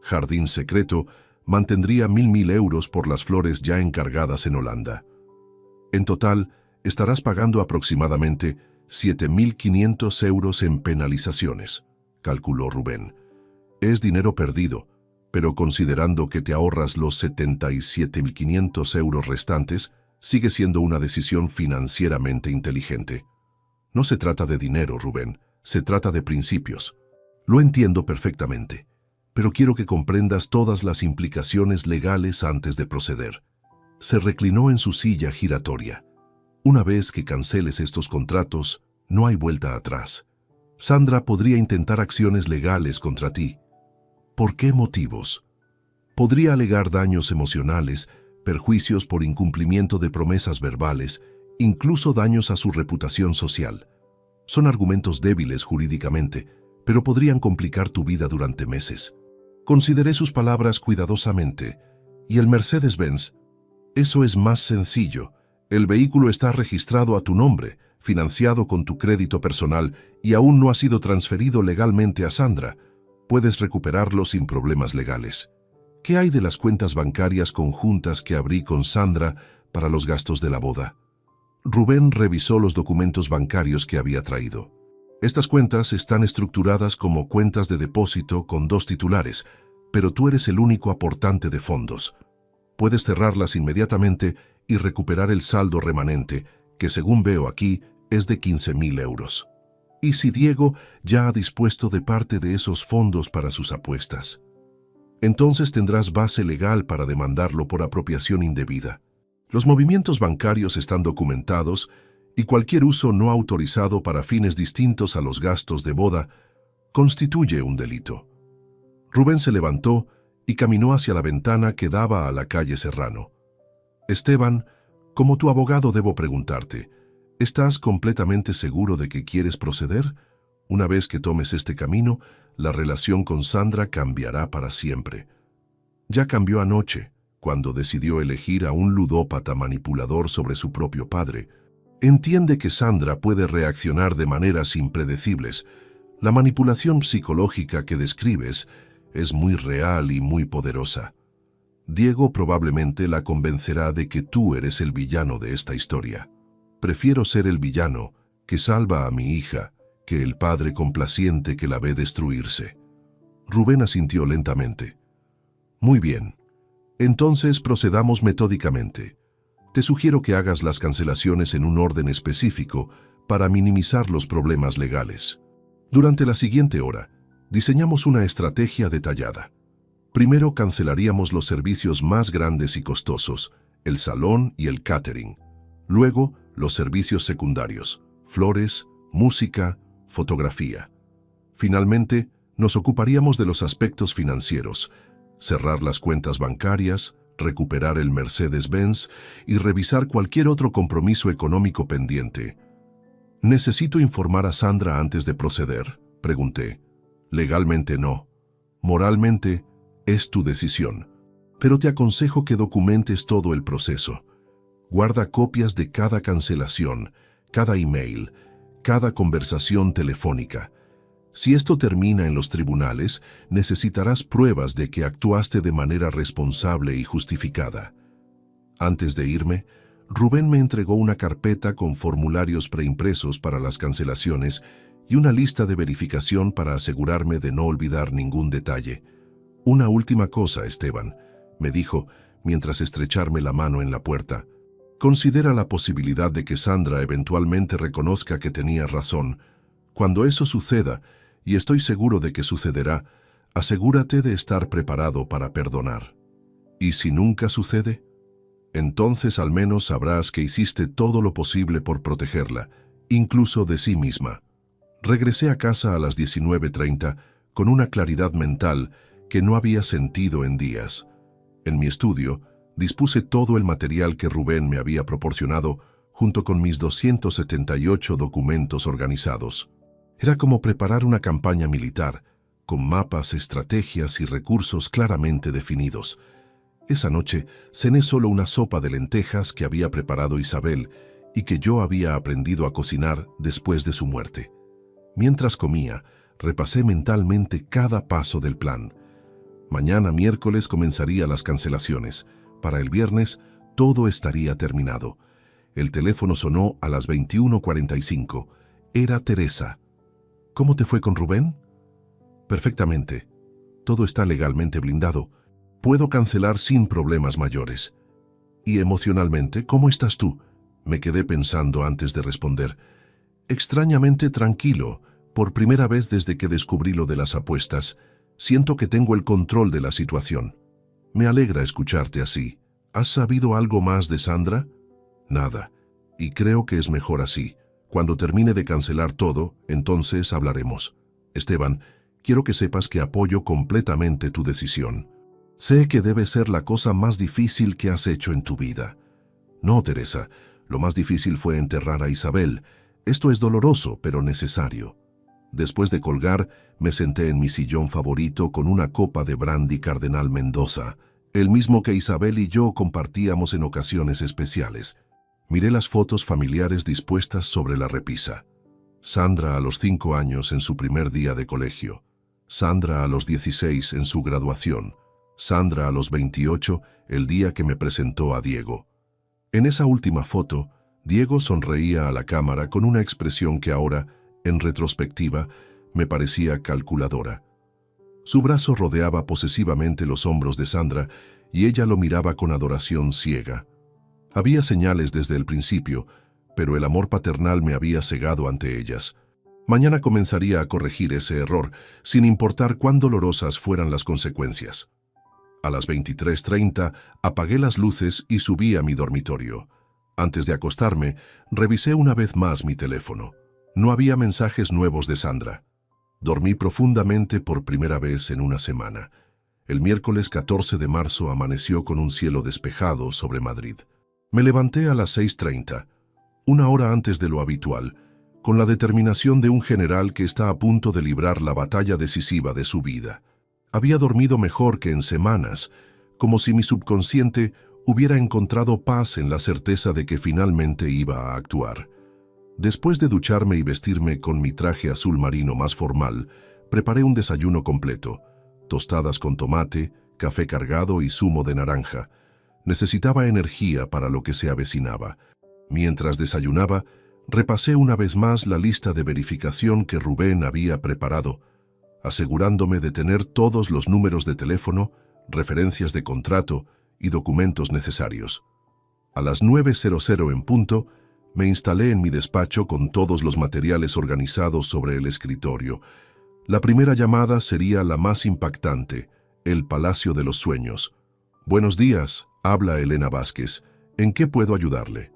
Jardín Secreto mantendría 1.000 euros por las flores ya encargadas en Holanda. En total, estarás pagando aproximadamente 7.500 euros en penalizaciones, calculó Rubén. Es dinero perdido, pero considerando que te ahorras los 77.500 euros restantes, sigue siendo una decisión financieramente inteligente. No se trata de dinero, Rubén, se trata de principios. Lo entiendo perfectamente, pero quiero que comprendas todas las implicaciones legales antes de proceder. Se reclinó en su silla giratoria. Una vez que canceles estos contratos, no hay vuelta atrás. Sandra podría intentar acciones legales contra ti. ¿Por qué motivos? Podría alegar daños emocionales, perjuicios por incumplimiento de promesas verbales, incluso daños a su reputación social. Son argumentos débiles jurídicamente, pero podrían complicar tu vida durante meses. Consideré sus palabras cuidadosamente. ¿Y el Mercedes-Benz? Eso es más sencillo. El vehículo está registrado a tu nombre, financiado con tu crédito personal y aún no ha sido transferido legalmente a Sandra. Puedes recuperarlo sin problemas legales. ¿Qué hay de las cuentas bancarias conjuntas que abrí con Sandra para los gastos de la boda? Rubén revisó los documentos bancarios que había traído. Estas cuentas están estructuradas como cuentas de depósito con 2 titulares, pero tú eres el único aportante de fondos. Puedes cerrarlas inmediatamente y recuperar el saldo remanente, que según veo aquí es de 15.000 euros. ¿Y si Diego ya ha dispuesto de parte de esos fondos para sus apuestas? Entonces tendrás base legal para demandarlo por apropiación indebida. Los movimientos bancarios están documentados y cualquier uso no autorizado para fines distintos a los gastos de boda constituye un delito. Rubén se levantó y caminó hacia la ventana que daba a la calle Serrano. Esteban, como tu abogado debo preguntarte, ¿estás completamente seguro de que quieres proceder? Una vez que tomes este camino, la relación con Sandra cambiará para siempre. Ya cambió anoche, cuando decidió elegir a un ludópata manipulador sobre su propio padre. Entiende que Sandra puede reaccionar de maneras impredecibles. La manipulación psicológica que describes es muy real y muy poderosa. Diego probablemente la convencerá de que tú eres el villano de esta historia. Prefiero ser el villano que salva a mi hija que el padre complaciente que la ve destruirse. Rubén asintió lentamente. Muy bien. Entonces procedamos metódicamente. Te sugiero que hagas las cancelaciones en un orden específico para minimizar los problemas legales. Durante la siguiente hora, Diseñamos una estrategia detallada. Primero cancelaríamos los servicios más grandes y costosos, el salón y el catering. Luego, los servicios secundarios, flores, música, fotografía. Finalmente, nos ocuparíamos de los aspectos financieros, cerrar las cuentas bancarias, recuperar el Mercedes-Benz y revisar cualquier otro compromiso económico pendiente. ¿Necesito informar a Sandra antes de proceder?, pregunté. Legalmente no. Moralmente, es tu decisión. Pero te aconsejo que documentes todo el proceso. Guarda copias de cada cancelación, cada email, cada conversación telefónica. Si esto termina en los tribunales, necesitarás pruebas de que actuaste de manera responsable y justificada. Antes de irme, Rubén me entregó una carpeta con formularios preimpresos para las cancelaciones y una lista de verificación para asegurarme de no olvidar ningún detalle. Una última cosa, Esteban, me dijo mientras estrecharme la mano en la puerta. Considera la posibilidad de que Sandra eventualmente reconozca que tenía razón. Cuando eso suceda, y estoy seguro de que sucederá, asegúrate de estar preparado para perdonar. ¿Y si nunca sucede? Entonces al menos sabrás que hiciste todo lo posible por protegerla, incluso de sí misma. Regresé a casa a las 19:30 con una claridad mental que no había sentido en días. En mi estudio, dispuse todo el material que Rubén me había proporcionado junto con mis 278 documentos organizados. Era como preparar una campaña militar, con mapas, estrategias y recursos claramente definidos. Esa noche cené solo una sopa de lentejas que había preparado Isabel y que yo había aprendido a cocinar después de su muerte. Mientras comía, repasé mentalmente cada paso del plan. Mañana miércoles comenzaría las cancelaciones. Para el viernes, todo estaría terminado. El teléfono sonó a las 21:45. Era Teresa. ¿Cómo te fue con Rubén? Perfectamente. Todo está legalmente blindado. Puedo cancelar sin problemas mayores. ¿Y emocionalmente, cómo estás tú? Me quedé pensando antes de responder. Extrañamente tranquilo. Por primera vez desde que descubrí lo de las apuestas, siento que tengo el control de la situación. Me alegra escucharte así. ¿Has sabido algo más de Sandra? Nada. Y creo que es mejor así. Cuando termine de cancelar todo, entonces hablaremos. Esteban, quiero que sepas que apoyo completamente tu decisión. Sé que debe ser la cosa más difícil que has hecho en tu vida. No, Teresa, lo más difícil fue enterrar a Isabel. Esto es doloroso, pero necesario. Después de colgar, me senté en mi sillón favorito con una copa de brandy Cardenal Mendoza, el mismo que Isabel y yo compartíamos en ocasiones especiales. Miré las fotos familiares dispuestas sobre la repisa. Sandra a los 5 años en su primer día de colegio. Sandra a los 16 en su graduación. Sandra a los 28 el día que me presentó a Diego. En esa última foto, Diego sonreía a la cámara con una expresión que ahora, en retrospectiva, me parecía calculadora. Su brazo rodeaba posesivamente los hombros de Sandra y ella lo miraba con adoración ciega. Había señales desde el principio, pero el amor paternal me había cegado ante ellas. Mañana comenzaría a corregir ese error, sin importar cuán dolorosas fueran las consecuencias. A las 23:30 apagué las luces y subí a mi dormitorio. Antes de acostarme, revisé una vez más mi teléfono. No había mensajes nuevos de Sandra. Dormí profundamente por primera vez en una semana. El miércoles 14 de marzo amaneció con un cielo despejado sobre Madrid. Me levanté a las 6:30, una hora antes de lo habitual, con la determinación de un general que está a punto de librar la batalla decisiva de su vida. Había dormido mejor que en semanas, como si mi subconsciente hubiera encontrado paz en la certeza de que finalmente iba a actuar. Después de ducharme y vestirme con mi traje azul marino más formal, preparé un desayuno completo: tostadas con tomate, café cargado y zumo de naranja. Necesitaba energía para lo que se avecinaba. Mientras desayunaba, repasé una vez más la lista de verificación que Rubén había preparado, asegurándome de tener todos los números de teléfono, referencias de contrato y documentos necesarios. A las 9:00 en punto, me instalé en mi despacho con todos los materiales organizados sobre el escritorio. La primera llamada sería la más impactante, el Palacio de los Sueños. Buenos días, habla Elena Vázquez. ¿En qué puedo ayudarle?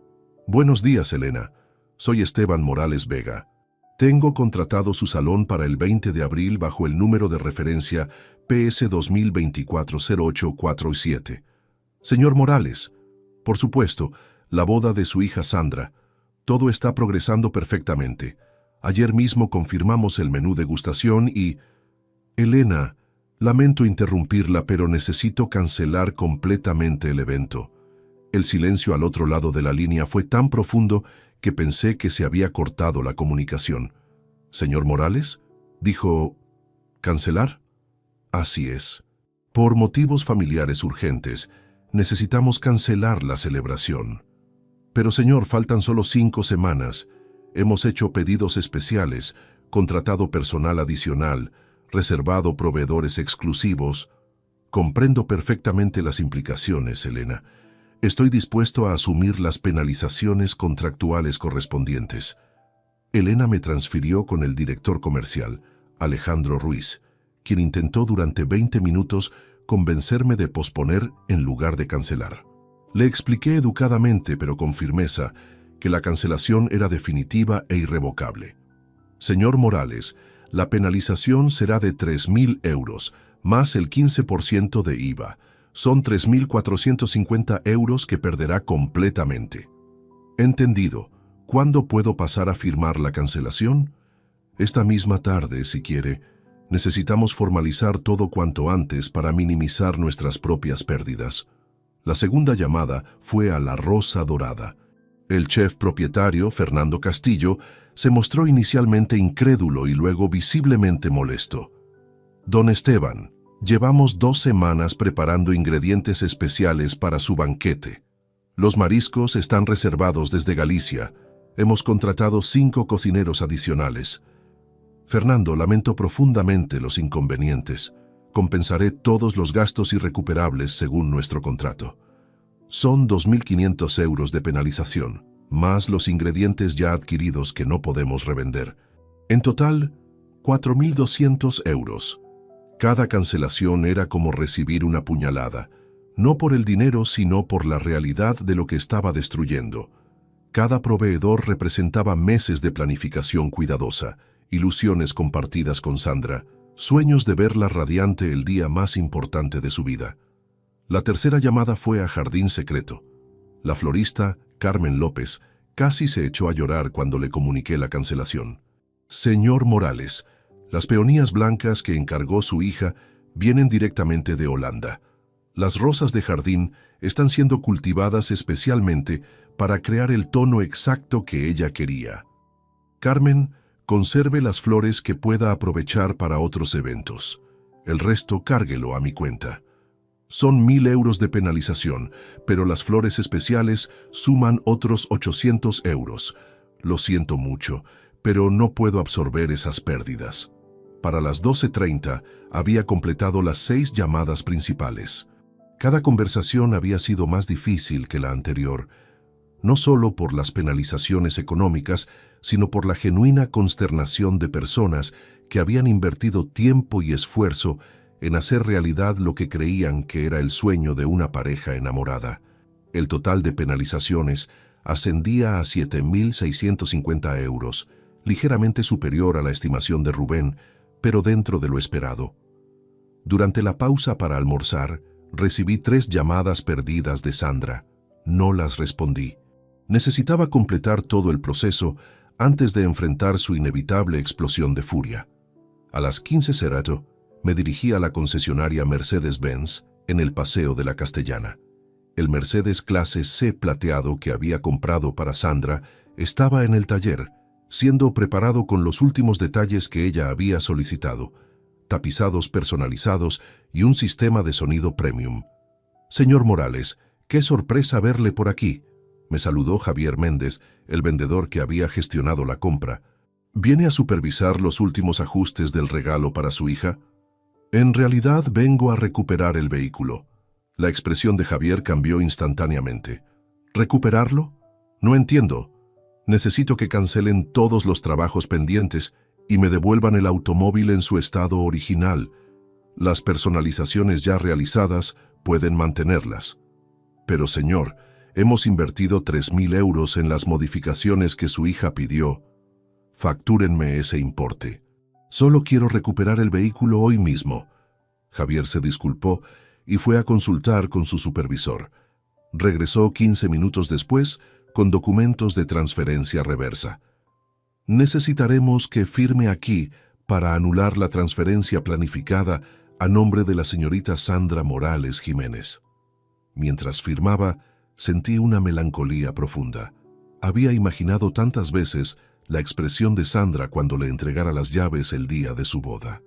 Buenos días, Elena. Soy Esteban Morales Vega. Tengo contratado su salón para el 20 de abril bajo el número de referencia PS 2024-0847. Señor Morales, por supuesto, la boda de su hija Sandra. Todo está progresando perfectamente. Ayer mismo confirmamos el menú degustación y... Elena, lamento interrumpirla, pero necesito cancelar completamente el evento. El silencio al otro lado de la línea fue tan profundo que pensé que se había cortado la comunicación. «¿Señor Morales?» dijo. «¿Cancelar?» «Así es. Por motivos familiares urgentes, necesitamos cancelar la celebración. Pero señor, faltan solo 5 semanas. Hemos hecho pedidos especiales, contratado personal adicional, reservado proveedores exclusivos. Comprendo perfectamente las implicaciones, Elena. Estoy dispuesto a asumir las penalizaciones contractuales correspondientes». Elena me transfirió con el director comercial, Alejandro Ruiz, quien intentó durante 20 minutos convencerme de posponer en lugar de cancelar. Le expliqué educadamente, pero con firmeza, que la cancelación era definitiva e irrevocable. «Señor Morales, la penalización será de 3.000 euros, más el 15% de IVA. Son 3.450 euros que perderá completamente». «Entendido. ¿Cuándo puedo pasar a firmar la cancelación?» «Esta misma tarde, si quiere. Necesitamos formalizar todo cuanto antes para minimizar nuestras propias pérdidas». La segunda llamada fue a La Rosa Dorada. El chef propietario, Fernando Castillo, se mostró inicialmente incrédulo y luego visiblemente molesto. «Don Esteban, llevamos 2 semanas preparando ingredientes especiales para su banquete. Los mariscos están reservados desde Galicia. Hemos contratado 5 cocineros adicionales. Fernando, lamento profundamente los inconvenientes. Compensaré todos los gastos irrecuperables según nuestro contrato. Son 2.500 euros de penalización, más los ingredientes ya adquiridos que no podemos revender. En total, 4.200 euros. Cada cancelación era como recibir una puñalada, no por el dinero sino por la realidad de lo que estaba destruyendo. Cada proveedor representaba meses de planificación cuidadosa, ilusiones compartidas con Sandra, sueños de verla radiante el día más importante de su vida. La tercera llamada fue a Jardín Secreto. La florista, Carmen López, casi se echó a llorar cuando le comuniqué la cancelación. «Señor Morales, las peonías blancas que encargó su hija vienen directamente de Holanda. Las rosas de jardín están siendo cultivadas especialmente para crear el tono exacto que ella quería. Carmen, conserve las flores que pueda aprovechar para otros eventos. El resto cárguelo a mi cuenta. Son 1.000 euros de penalización, pero las flores especiales suman otros 800 euros. Lo siento mucho, pero no puedo absorber esas pérdidas». Para las 12:30 había completado las 6 llamadas principales. Cada conversación había sido más difícil que la anterior, no solo por las penalizaciones económicas, sino por la genuina consternación de personas que habían invertido tiempo y esfuerzo en hacer realidad lo que creían que era el sueño de una pareja enamorada. El total de penalizaciones ascendía a 7.650 euros, ligeramente superior a la estimación de Rubén, pero dentro de lo esperado. Durante la pausa para almorzar, recibí 3 llamadas perdidas de Sandra. No las respondí. Necesitaba completar todo el proceso antes de enfrentar su inevitable explosión de furia. A las 15:00 me dirigí a la concesionaria Mercedes-Benz en el Paseo de la Castellana. El Mercedes clase C plateado que había comprado para Sandra estaba en el taller, siendo preparado con los últimos detalles que ella había solicitado, tapizados personalizados y un sistema de sonido premium. «Señor Morales, qué sorpresa verle por aquí», me saludó Javier Méndez, el vendedor que había gestionado la compra. «¿Viene a supervisar los últimos ajustes del regalo para su hija?» «En realidad vengo a recuperar el vehículo». La expresión de Javier cambió instantáneamente. «¿Recuperarlo? No entiendo. Necesito que cancelen todos los trabajos pendientes y me devuelvan el automóvil en su estado original. Las personalizaciones ya realizadas pueden mantenerlas. Pero señor, hemos invertido 3.000 euros en las modificaciones que su hija pidió. Factúrenme ese importe. Solo quiero recuperar el vehículo hoy mismo. Javier se disculpó y fue a consultar con su supervisor. Regresó 15 minutos después con documentos de transferencia reversa. Necesitaremos que firme aquí para anular la transferencia planificada a nombre de la señorita Sandra Morales Jiménez. Mientras firmaba, sentí una melancolía profunda. Había imaginado tantas veces la expresión de Sandra cuando le entregara las llaves el día de su boda.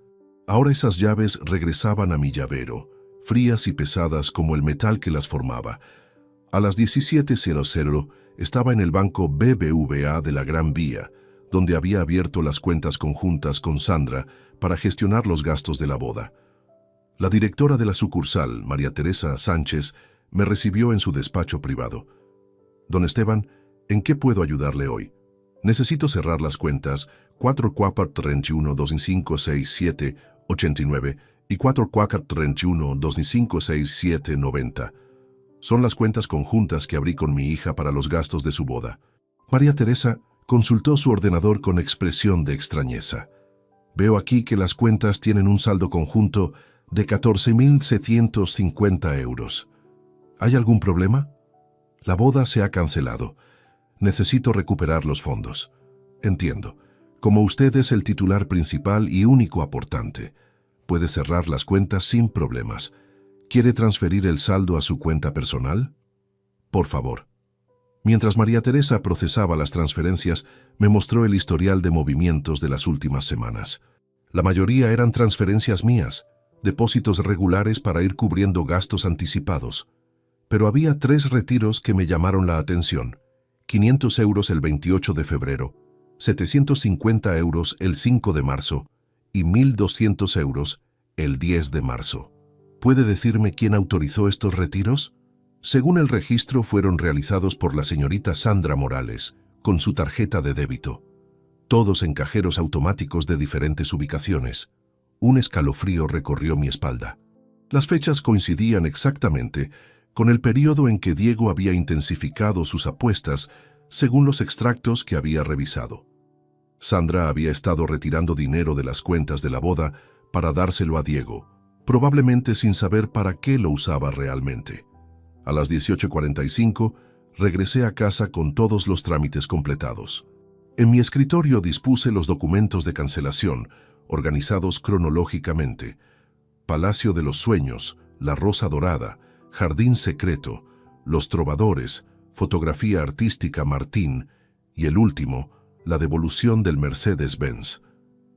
Ahora esas llaves regresaban a mi llavero, frías y pesadas como el metal que las formaba. A las 17:00 estaba en el banco BBVA de la Gran Vía, donde había abierto las cuentas conjuntas con Sandra para gestionar los gastos de la boda. La directora de la sucursal, María Teresa Sánchez, me recibió en su despacho privado. Don Esteban, ¿en qué puedo ayudarle hoy? Necesito cerrar las cuentas 4431-2567-89 y 4431-2567-90. Son las cuentas conjuntas que abrí con mi hija para los gastos de su boda. María Teresa consultó su ordenador con expresión de extrañeza. Veo aquí que las cuentas tienen un saldo conjunto de 14.750 euros. ¿Hay algún problema? La boda se ha cancelado. Necesito recuperar los fondos. Entiendo. Como usted es el titular principal y único aportante, puede cerrar las cuentas sin problemas. ¿Quiere transferir el saldo a su cuenta personal? Por favor. Mientras María Teresa procesaba las transferencias, me mostró el historial de movimientos de las últimas semanas. La mayoría eran transferencias mías, depósitos regulares para ir cubriendo gastos anticipados. Pero había 3 retiros que me llamaron la atención. 500 euros el 28 de febrero, 750 euros el 5 de marzo y 1.200 euros el 10 de marzo. ¿Puede decirme quién autorizó estos retiros? Según el registro, fueron realizados por la señorita Sandra Morales, con su tarjeta de débito. Todos en cajeros automáticos de diferentes ubicaciones. Un escalofrío recorrió mi espalda. Las fechas coincidían exactamente con el periodo en que Diego había intensificado sus apuestas, según los extractos que había revisado. Sandra había estado retirando dinero de las cuentas de la boda para dárselo a Diego, probablemente sin saber para qué lo usaba realmente. A las 18:45 regresé a casa con todos los trámites completados. En mi escritorio dispuse los documentos de cancelación, organizados cronológicamente. Palacio de los Sueños, La Rosa Dorada, Jardín Secreto, Los Trovadores, Fotografía Artística Martín y el último, la devolución del Mercedes-Benz.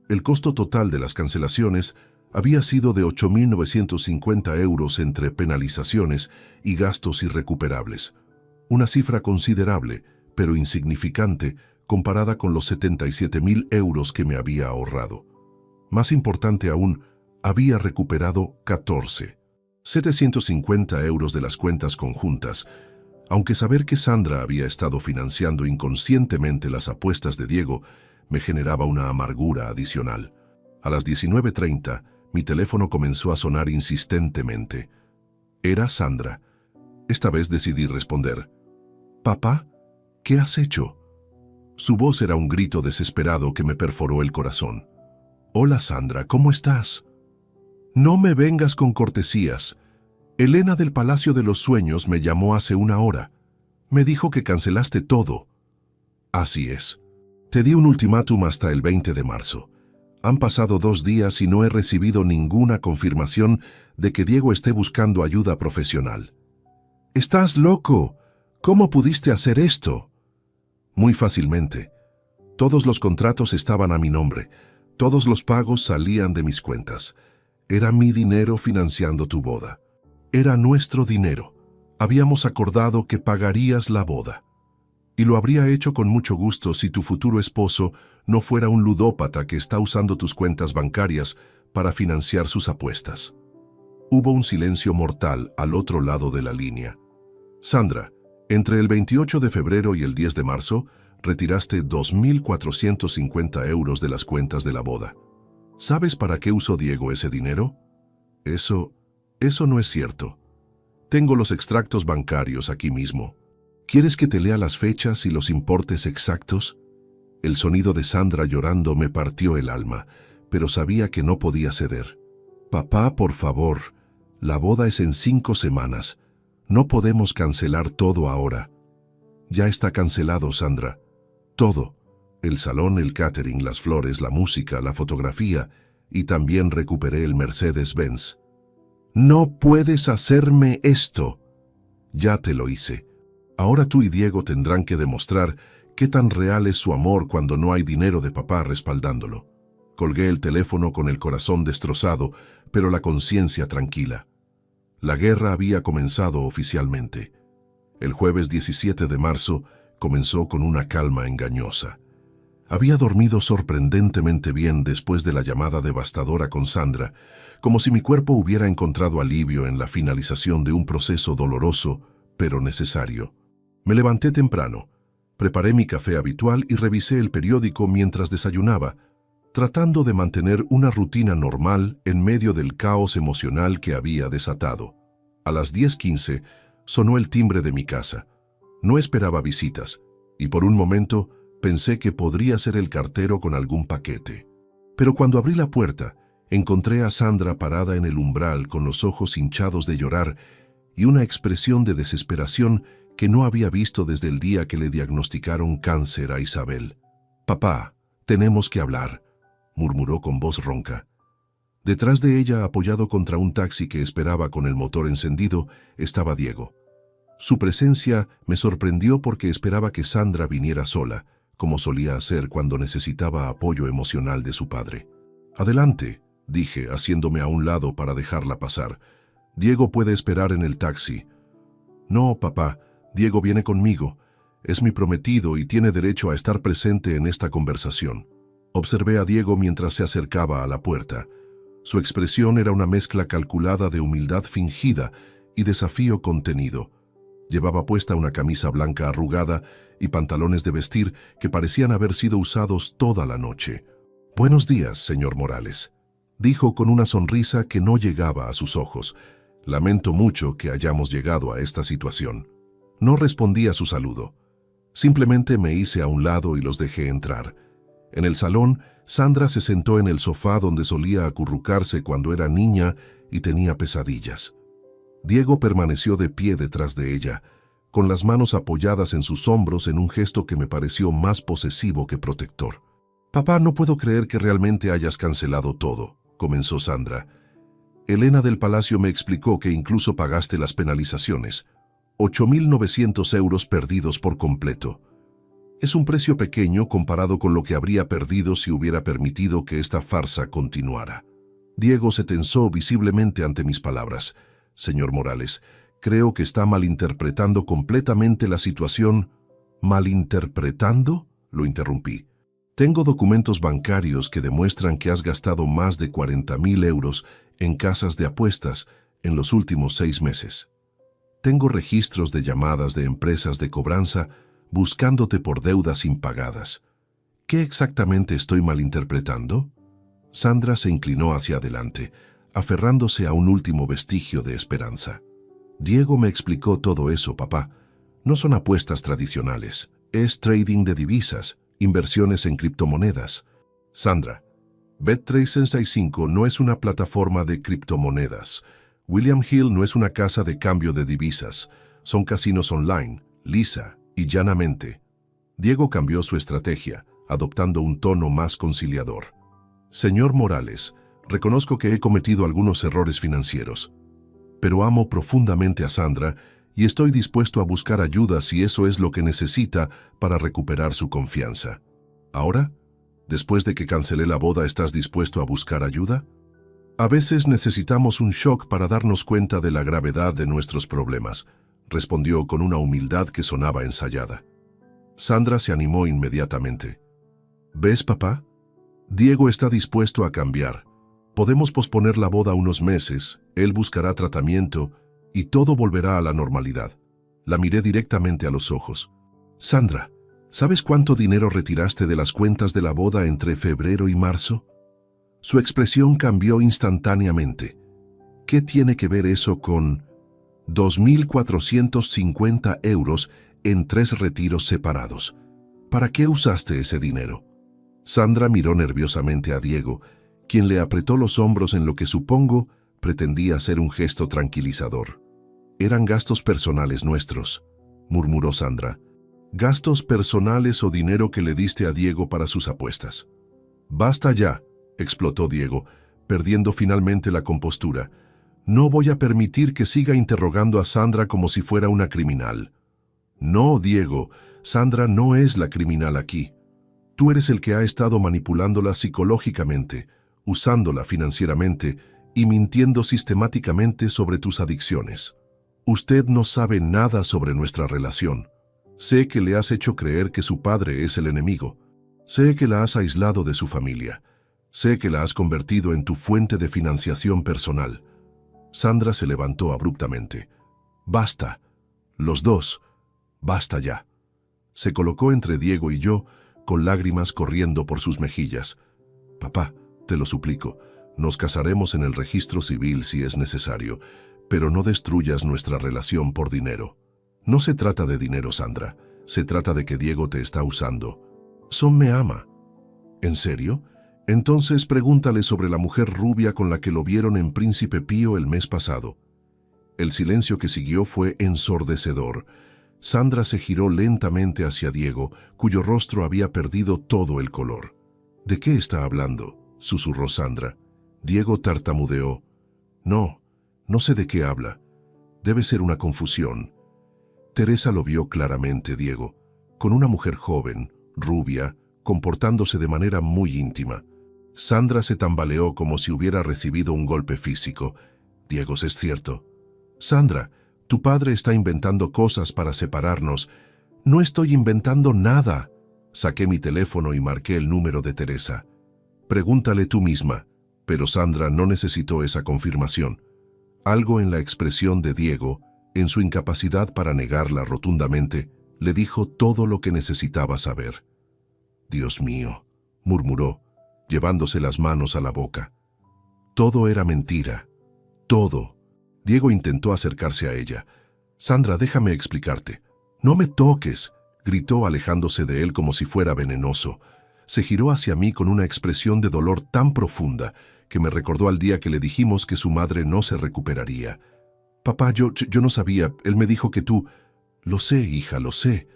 El costo total de las cancelaciones había sido de 8.950 euros entre penalizaciones y gastos irrecuperables. Una cifra considerable, pero insignificante, comparada con los 77.000 euros que me había ahorrado. Más importante aún, había recuperado 750 euros de las cuentas conjuntas, aunque saber que Sandra había estado financiando inconscientemente las apuestas de Diego me generaba una amargura adicional. A las 19:30, mi teléfono comenzó a sonar insistentemente. Era Sandra. Esta vez decidí responder. «Papá, ¿qué has hecho?» Su voz era un grito desesperado que me perforó el corazón. «Hola Sandra, ¿cómo estás?» «No me vengas con cortesías. Elena del Palacio de los Sueños me llamó hace una hora. Me dijo que cancelaste todo». «Así es. Te di un ultimátum hasta el 20 de marzo. Han pasado 2 días y no he recibido ninguna confirmación de que Diego esté buscando ayuda profesional». «¡Estás loco! ¿Cómo pudiste hacer esto?» «Muy fácilmente. Todos los contratos estaban a mi nombre. Todos los pagos salían de mis cuentas. Era mi dinero financiando tu boda. Era nuestro dinero. Habíamos acordado que pagarías la boda. Y lo habría hecho con mucho gusto si tu futuro esposo no fuera un ludópata que está usando tus cuentas bancarias para financiar sus apuestas». Hubo un silencio mortal al otro lado de la línea. «Sandra, entre el 28 de febrero y el 10 de marzo, Retiraste 2.450 euros de las cuentas de la boda. ¿Sabes para qué usó Diego ese dinero? Eso no es cierto. Tengo los extractos bancarios aquí mismo. ¿Quieres que te lea las fechas y los importes exactos? El sonido de Sandra llorando me partió el alma, pero sabía que no podía ceder. Papá, por favor, la boda es en 5 semanas. No podemos cancelar todo ahora. Ya está cancelado, Sandra. Todo. El salón, el catering, las flores, la música, la fotografía, y también recuperé el Mercedes-Benz. No puedes hacerme esto. Ya te lo hice. Ahora tú y Diego tendrán que demostrar qué tan real es su amor cuando no hay dinero de papá respaldándolo. Colgué el teléfono con el corazón destrozado, pero la conciencia tranquila. La guerra había comenzado oficialmente. El jueves 17 de marzo comenzó con una calma engañosa. Había dormido sorprendentemente bien después de la llamada devastadora con Sandra, como si mi cuerpo hubiera encontrado alivio en la finalización de un proceso doloroso, pero necesario. Me levanté temprano, preparé mi café habitual y revisé el periódico mientras desayunaba, tratando de mantener una rutina normal en medio del caos emocional que había desatado. A las 10:15 sonó el timbre de mi casa. No esperaba visitas, y por un momento pensé que podría ser el cartero con algún paquete. Pero cuando abrí la puerta, encontré a Sandra parada en el umbral con los ojos hinchados de llorar y una expresión de desesperación que no había visto desde el día que le diagnosticaron cáncer a Isabel. «Papá, tenemos que hablar», murmuró con voz ronca. Detrás de ella, apoyado contra un taxi que esperaba con el motor encendido, estaba Diego. Su presencia me sorprendió porque esperaba que Sandra viniera sola, como solía hacer cuando necesitaba apoyo emocional de su padre. «Adelante», dije, haciéndome a un lado para dejarla pasar. «Diego puede esperar en el taxi». «No, papá, Diego viene conmigo. Es mi prometido y tiene derecho a estar presente en esta conversación». Observé a Diego mientras se acercaba a la puerta. Su expresión era una mezcla calculada de humildad fingida y desafío contenido. Llevaba puesta una camisa blanca arrugada y pantalones de vestir que parecían haber sido usados toda la noche. «Buenos días, señor Morales», dijo con una sonrisa que no llegaba a sus ojos. «Lamento mucho que hayamos llegado a esta situación». No respondí a su saludo. Simplemente me hice a un lado y los dejé entrar. En el salón, Sandra se sentó en el sofá donde solía acurrucarse cuando era niña y tenía pesadillas. Diego permaneció de pie detrás de ella, con las manos apoyadas en sus hombros en un gesto que me pareció más posesivo que protector. «Papá, no puedo creer que realmente hayas cancelado todo», comenzó Sandra. «Elena del Palacio me explicó que incluso pagaste las penalizaciones. 8.900 euros perdidos por completo. Es un precio pequeño comparado con lo que habría perdido si hubiera permitido que esta farsa continuara». Diego se tensó visiblemente ante mis palabras. «Señor Morales, creo que está malinterpretando completamente la situación». «¿Malinterpretando?», lo interrumpí. «Tengo documentos bancarios que demuestran que has gastado más de 40.000 euros en casas de apuestas en los últimos 6 meses. Tengo registros de llamadas de empresas de cobranza buscándote por deudas impagadas. ¿Qué exactamente estoy malinterpretando?». Sandra se inclinó hacia adelante, aferrándose a un último vestigio de esperanza. «Diego me explicó todo eso, papá. No son apuestas tradicionales. Es trading de divisas, inversiones en criptomonedas». «Sandra, Bet365 no es una plataforma de criptomonedas. William Hill no es una casa de cambio de divisas. Son casinos online, lisa y llanamente». Diego cambió su estrategia, adoptando un tono más conciliador. «Señor Morales, reconozco que he cometido algunos errores financieros, pero amo profundamente a Sandra y estoy dispuesto a buscar ayuda si eso es lo que necesita para recuperar su confianza. Ahora, después de que cancelé la boda, ¿estás dispuesto a buscar ayuda? A veces necesitamos un shock para darnos cuenta de la gravedad de nuestros problemas», respondió con una humildad que sonaba ensayada. Sandra se animó inmediatamente. «¿Ves, papá? Diego está dispuesto a cambiar. Podemos posponer la boda unos meses, él buscará tratamiento y todo volverá a la normalidad». La miré directamente a los ojos. «Sandra, ¿Sabes cuánto dinero retiraste de las cuentas de la boda entre febrero y marzo? Su expresión cambió instantáneamente. ¿Qué tiene que ver eso con 2.450 euros en 3 retiros separados? ¿Para qué usaste ese dinero? Sandra miró nerviosamente a Diego, quien le apretó los hombros en lo que supongo pretendía ser un gesto tranquilizador. Eran gastos personales nuestros, murmuró Sandra. Gastos personales o dinero que le diste a Diego para sus apuestas. Basta ya, explotó Diego, perdiendo finalmente la compostura. No voy a permitir que siga interrogando a Sandra como si fuera una criminal. No, Diego, Sandra no es la criminal aquí. Tú eres el que ha estado manipulándola psicológicamente, usándola financieramente y mintiendo sistemáticamente sobre tus adicciones. Usted no sabe nada sobre nuestra relación. Sé que le has hecho creer que su padre es el enemigo. Sé que la has aislado de su familia. Sé que la has convertido en tu fuente de financiación personal. Sandra se levantó abruptamente. Basta. Los dos. Basta ya. Se colocó entre Diego y yo, con lágrimas corriendo por sus mejillas. Papá, te lo suplico, nos casaremos en el registro civil si es necesario, pero no destruyas nuestra relación por dinero. No se trata de dinero, Sandra. Se trata de que Diego te está usando. Son me ama. ¿En serio? Entonces pregúntale sobre la mujer rubia con la que lo vieron en Príncipe Pío el mes pasado. El silencio que siguió fue ensordecedor. Sandra se giró lentamente hacia Diego, cuyo rostro había perdido todo el color. ¿De qué está hablando?, susurró Sandra. Diego tartamudeó. No sé de qué habla. Debe ser una confusión. Teresa lo vio claramente, Diego, con una mujer joven, rubia, comportándose de manera muy íntima. Sandra se tambaleó como si hubiera recibido un golpe físico. Diego, es cierto. Sandra, tu padre está inventando cosas para separarnos. No estoy inventando nada. Saqué mi teléfono y marqué el número de Teresa. Pregúntale tú misma. Pero Sandra no necesitó esa confirmación. Algo en la expresión de Diego, en su incapacidad para negarla rotundamente, le dijo todo lo que necesitaba saber. Dios mío, murmuró, llevándose las manos a la boca. Todo era mentira. Todo. Diego intentó acercarse a ella. Sandra, déjame explicarte. No me toques, gritó alejándose de él como si fuera venenoso. Se giró hacia mí con una expresión de dolor tan profunda que me recordó al día que le dijimos que su madre no se recuperaría. Papá, yo no sabía. Él me dijo que tú... Lo sé, hija, lo sé.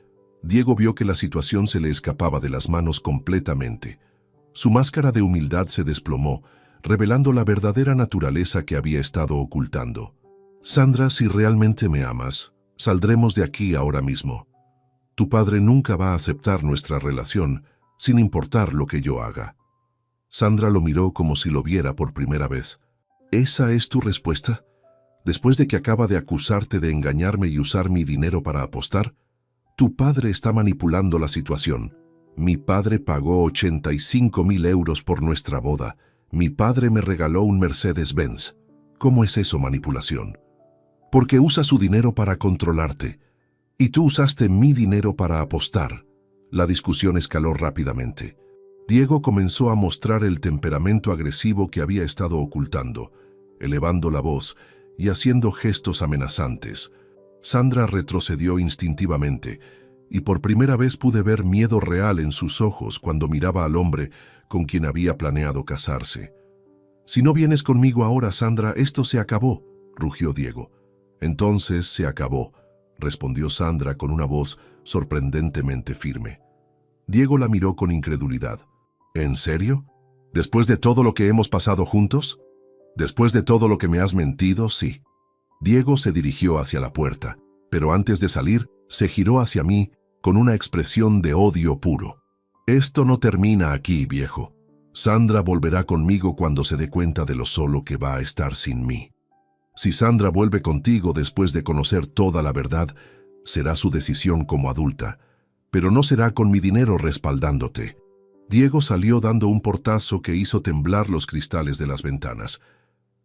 Diego vio que la situación se le escapaba de las manos completamente. Su máscara de humildad se desplomó, revelando la verdadera naturaleza que había estado ocultando. Sandra, si realmente me amas, saldremos de aquí ahora mismo. Tu padre nunca va a aceptar nuestra relación, sin importar lo que yo haga. Sandra lo miró como si lo viera por primera vez. ¿Esa es tu respuesta? Después de que acaba de acusarte de engañarme y usar mi dinero para apostar, tu padre está manipulando la situación. Mi padre pagó 85.000 euros por nuestra boda. Mi padre me regaló un Mercedes-Benz. ¿Cómo es eso manipulación? Porque usa su dinero para controlarte. Y tú usaste mi dinero para apostar. La discusión escaló rápidamente. Diego comenzó a mostrar el temperamento agresivo que había estado ocultando, elevando la voz y haciendo gestos amenazantes. Sandra retrocedió instintivamente, y por primera vez pude ver miedo real en sus ojos cuando miraba al hombre con quien había planeado casarse. «Si no vienes conmigo ahora, Sandra, esto se acabó», rugió Diego. «Entonces se acabó», respondió Sandra con una voz sorprendentemente firme. Diego la miró con incredulidad. «¿En serio? ¿Después de todo lo que hemos pasado juntos? ¿Después de todo lo que me has mentido? Sí». Diego se dirigió hacia la puerta, pero antes de salir, se giró hacia mí con una expresión de odio puro. «Esto no termina aquí, viejo. Sandra volverá conmigo cuando se dé cuenta de lo solo que va a estar sin mí. Si Sandra vuelve contigo después de conocer toda la verdad, será su decisión como adulta, pero no será con mi dinero respaldándote». Diego salió dando un portazo que hizo temblar los cristales de las ventanas.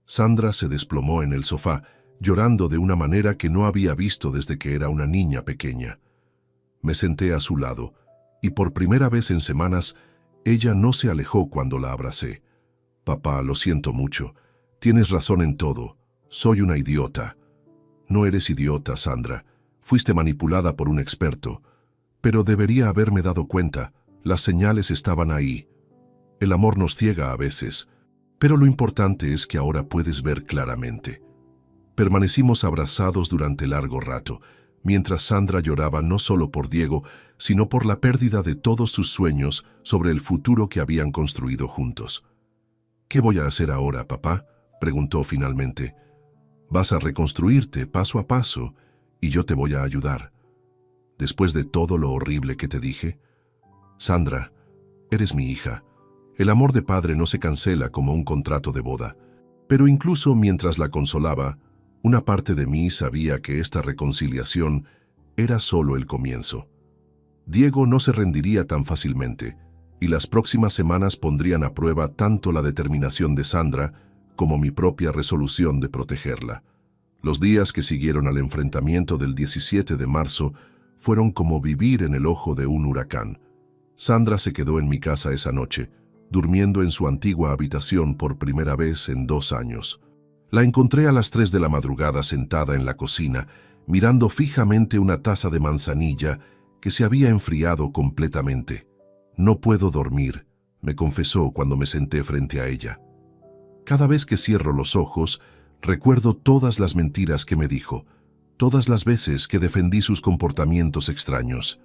Sandra se desplomó en el sofá, llorando de una manera que no había visto desde que era una niña pequeña. Me senté a su lado, y por primera vez en semanas, ella no se alejó cuando la abracé. Papá, lo siento mucho. Tienes razón en todo. Soy una idiota. No eres idiota, Sandra. Fuiste manipulada por un experto. Pero debería haberme dado cuenta. Las señales estaban ahí. El amor nos ciega a veces, pero lo importante es que ahora puedes ver claramente. Permanecimos abrazados durante largo rato, mientras Sandra lloraba no solo por Diego, sino por la pérdida de todos sus sueños sobre el futuro que habían construido juntos. ¿Qué voy a hacer ahora, papá?, preguntó finalmente. Vas a reconstruirte paso a paso y yo te voy a ayudar. Después de todo lo horrible que te dije, Sandra, eres mi hija. El amor de padre no se cancela como un contrato de boda. Pero incluso mientras la consolaba, una parte de mí sabía que esta reconciliación era solo el comienzo. Diego no se rendiría tan fácilmente, y las próximas semanas pondrían a prueba tanto la determinación de Sandra como mi propia resolución de protegerla. Los días que siguieron al enfrentamiento del 17 de marzo fueron como vivir en el ojo de un huracán. Sandra se quedó en mi casa esa noche, durmiendo en su antigua habitación por primera vez en 2 años. La encontré a las 3 de la madrugada sentada en la cocina, mirando fijamente una taza de manzanilla que se había enfriado completamente. «No puedo dormir», me confesó cuando me senté frente a ella. Cada vez que cierro los ojos, recuerdo todas las mentiras que me dijo, todas las veces que defendí sus comportamientos extraños.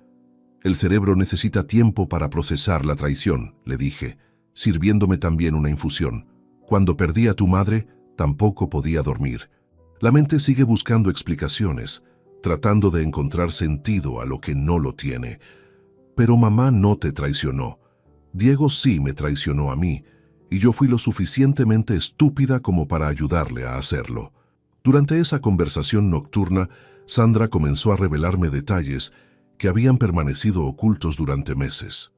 «El cerebro necesita tiempo para procesar la traición», le dije, sirviéndome también una infusión. «Cuando perdí a tu madre, tampoco podía dormir. La mente sigue buscando explicaciones, tratando de encontrar sentido a lo que no lo tiene. Pero mamá no te traicionó. Diego sí me traicionó a mí, y yo fui lo suficientemente estúpida como para ayudarle a hacerlo». Durante esa conversación nocturna, Sandra comenzó a revelarme detalles que habían permanecido ocultos durante meses.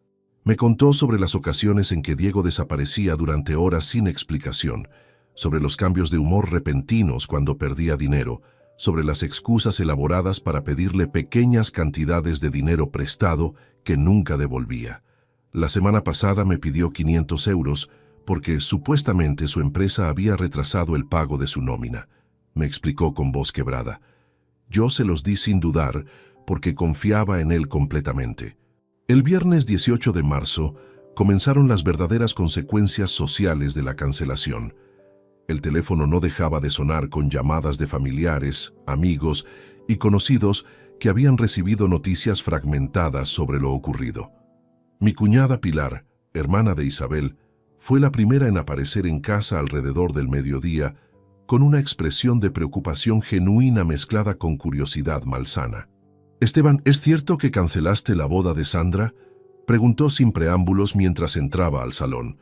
Me contó sobre las ocasiones en que Diego desaparecía durante horas sin explicación, sobre los cambios de humor repentinos cuando perdía dinero, sobre las excusas elaboradas para pedirle pequeñas cantidades de dinero prestado que nunca devolvía. La semana pasada me pidió 500 euros porque supuestamente su empresa había retrasado el pago de su nómina. Me explicó con voz quebrada. Yo se los di sin dudar porque confiaba en él completamente. El viernes 18 de marzo comenzaron las verdaderas consecuencias sociales de la cancelación. El teléfono no dejaba de sonar con llamadas de familiares, amigos y conocidos que habían recibido noticias fragmentadas sobre lo ocurrido. Mi cuñada Pilar, hermana de Isabel, fue la primera en aparecer en casa alrededor del mediodía con una expresión de preocupación genuina mezclada con curiosidad malsana. «Esteban, ¿es cierto que cancelaste la boda de Sandra?», preguntó sin preámbulos mientras entraba al salón.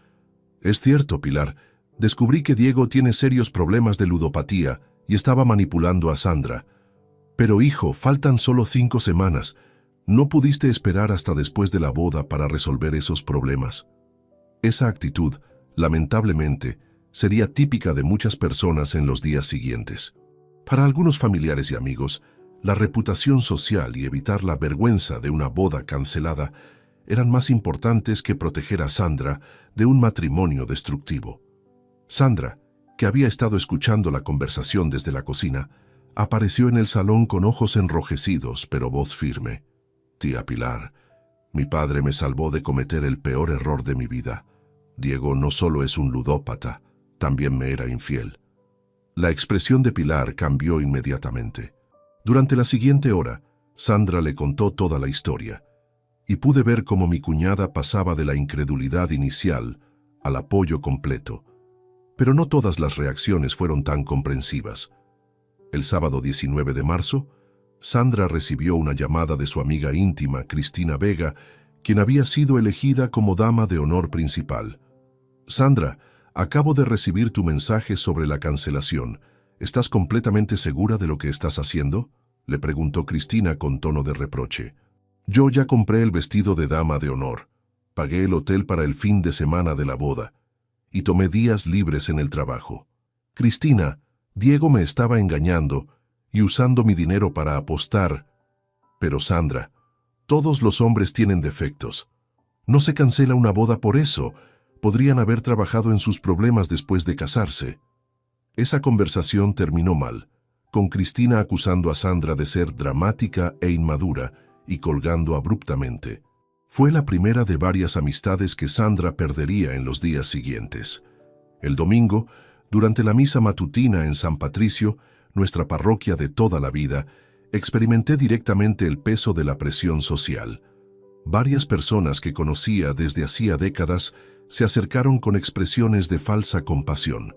«Es cierto, Pilar. Descubrí que Diego tiene serios problemas de ludopatía y estaba manipulando a Sandra. Pero hijo, faltan solo 5 semanas. ¿No pudiste esperar hasta después de la boda para resolver esos problemas?». Esa actitud, lamentablemente, sería típica de muchas personas en los días siguientes. Para algunos familiares y amigos, la reputación social y evitar la vergüenza de una boda cancelada eran más importantes que proteger a Sandra de un matrimonio destructivo. Sandra, que había estado escuchando la conversación desde la cocina, apareció en el salón con ojos enrojecidos pero voz firme. «Tía Pilar, mi padre me salvó de cometer el peor error de mi vida. Diego no solo es un ludópata, también me era infiel». La expresión de Pilar cambió inmediatamente. Durante la siguiente hora, Sandra le contó toda la historia, y pude ver cómo mi cuñada pasaba de la incredulidad inicial al apoyo completo. Pero no todas las reacciones fueron tan comprensivas. El sábado 19 de marzo, Sandra recibió una llamada de su amiga íntima, Cristina Vega, quien había sido elegida como dama de honor principal. «Sandra, acabo de recibir tu mensaje sobre la cancelación. ¿Estás completamente segura de lo que estás haciendo?», le preguntó Cristina con tono de reproche. «Yo ya compré el vestido de dama de honor, pagué el hotel para el fin de semana de la boda y tomé días libres en el trabajo. Cristina, Diego me estaba engañando y usando mi dinero para apostar. Pero Sandra, Todos los hombres tienen defectos. No se cancela una boda por eso. Podrían haber trabajado en sus problemas después de casarse. Esa conversación terminó mal, con Cristina acusando a Sandra de ser dramática e inmadura y colgando abruptamente. Fue la primera de varias amistades que Sandra perdería en los días siguientes. El domingo, durante la misa matutina en San Patricio, nuestra parroquia de toda la vida, experimenté directamente el peso de la presión social. Varias personas que conocía desde hacía décadas se acercaron con expresiones de falsa compasión.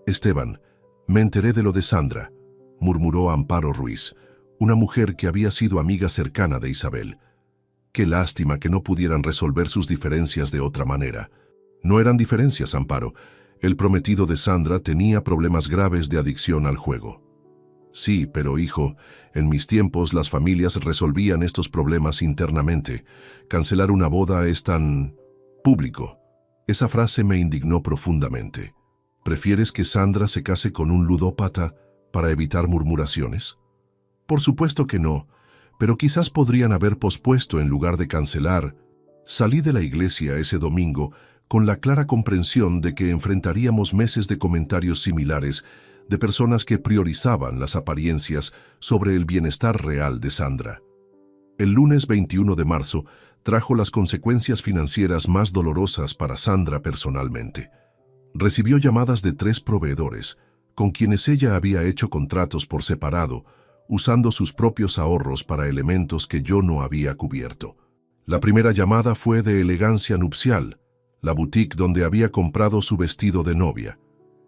«Esteban, me enteré de lo de Sandra», murmuró Amparo Ruiz, una mujer que había sido amiga cercana de Isabel. «Qué lástima que no pudieran resolver sus diferencias de otra manera». No eran diferencias, Amparo. El prometido de Sandra tenía problemas graves de adicción al juego. Sí, pero hijo, en mis tiempos las familias resolvían estos problemas internamente. Cancelar una boda es tan público. Esa frase me indignó profundamente. ¿Prefieres que Sandra se case con un ludópata para evitar murmuraciones? Por supuesto que no, pero quizás podrían haber pospuesto en lugar de cancelar. Salí de la iglesia ese domingo con la clara comprensión de que enfrentaríamos meses de comentarios similares de personas que priorizaban las apariencias sobre el bienestar real de Sandra. El lunes 21 de marzo trajo las consecuencias financieras más dolorosas para Sandra personalmente. Recibió llamadas de 3 proveedores, con quienes ella había hecho contratos por separado, usando sus propios ahorros para elementos que yo no había cubierto. La primera llamada fue de Elegancia Nupcial, la boutique donde había comprado su vestido de novia.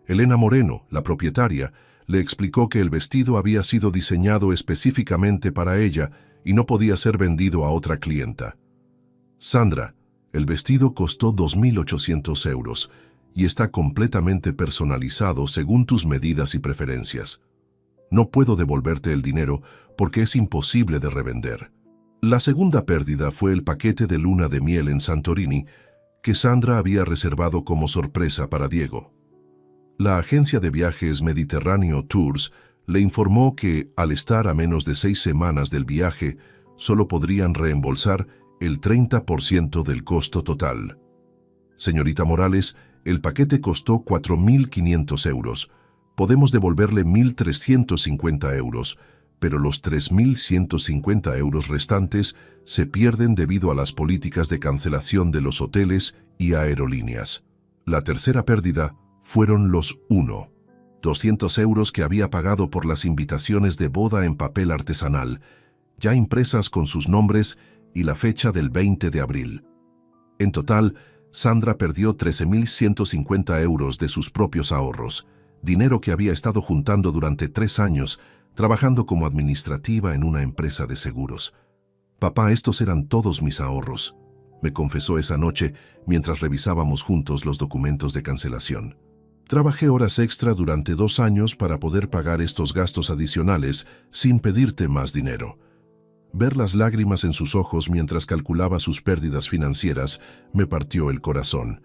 Elena Moreno, la propietaria, le explicó que el vestido había sido diseñado específicamente para ella y no podía ser vendido a otra clienta. Sandra, el vestido costó 2.800 euros y está completamente personalizado según tus medidas y preferencias. No puedo devolverte el dinero porque es imposible de revender. La segunda pérdida fue el paquete de luna de miel en Santorini que Sandra había reservado como sorpresa para Diego. La agencia de viajes Mediterráneo Tours le informó que, al estar a menos de 6 semanas del viaje, solo podrían reembolsar el 30% del costo total. Señorita Morales, el paquete costó 4.500 euros. Podemos devolverle 1.350 euros, pero los 3.150 euros restantes se pierden debido a las políticas de cancelación de los hoteles y aerolíneas. La tercera pérdida fueron los 200 euros que había pagado por las invitaciones de boda en papel artesanal, ya impresas con sus nombres y la fecha del 20 de abril. En total, Sandra perdió 13.150 euros de sus propios ahorros, dinero que había estado juntando durante 3 años, trabajando como administrativa en una empresa de seguros. «Papá, estos eran todos mis ahorros», me confesó esa noche mientras revisábamos juntos los documentos de cancelación. «Trabajé horas extra durante 2 años para poder pagar estos gastos adicionales sin pedirte más dinero». Ver las lágrimas en sus ojos mientras calculaba sus pérdidas financieras me partió el corazón.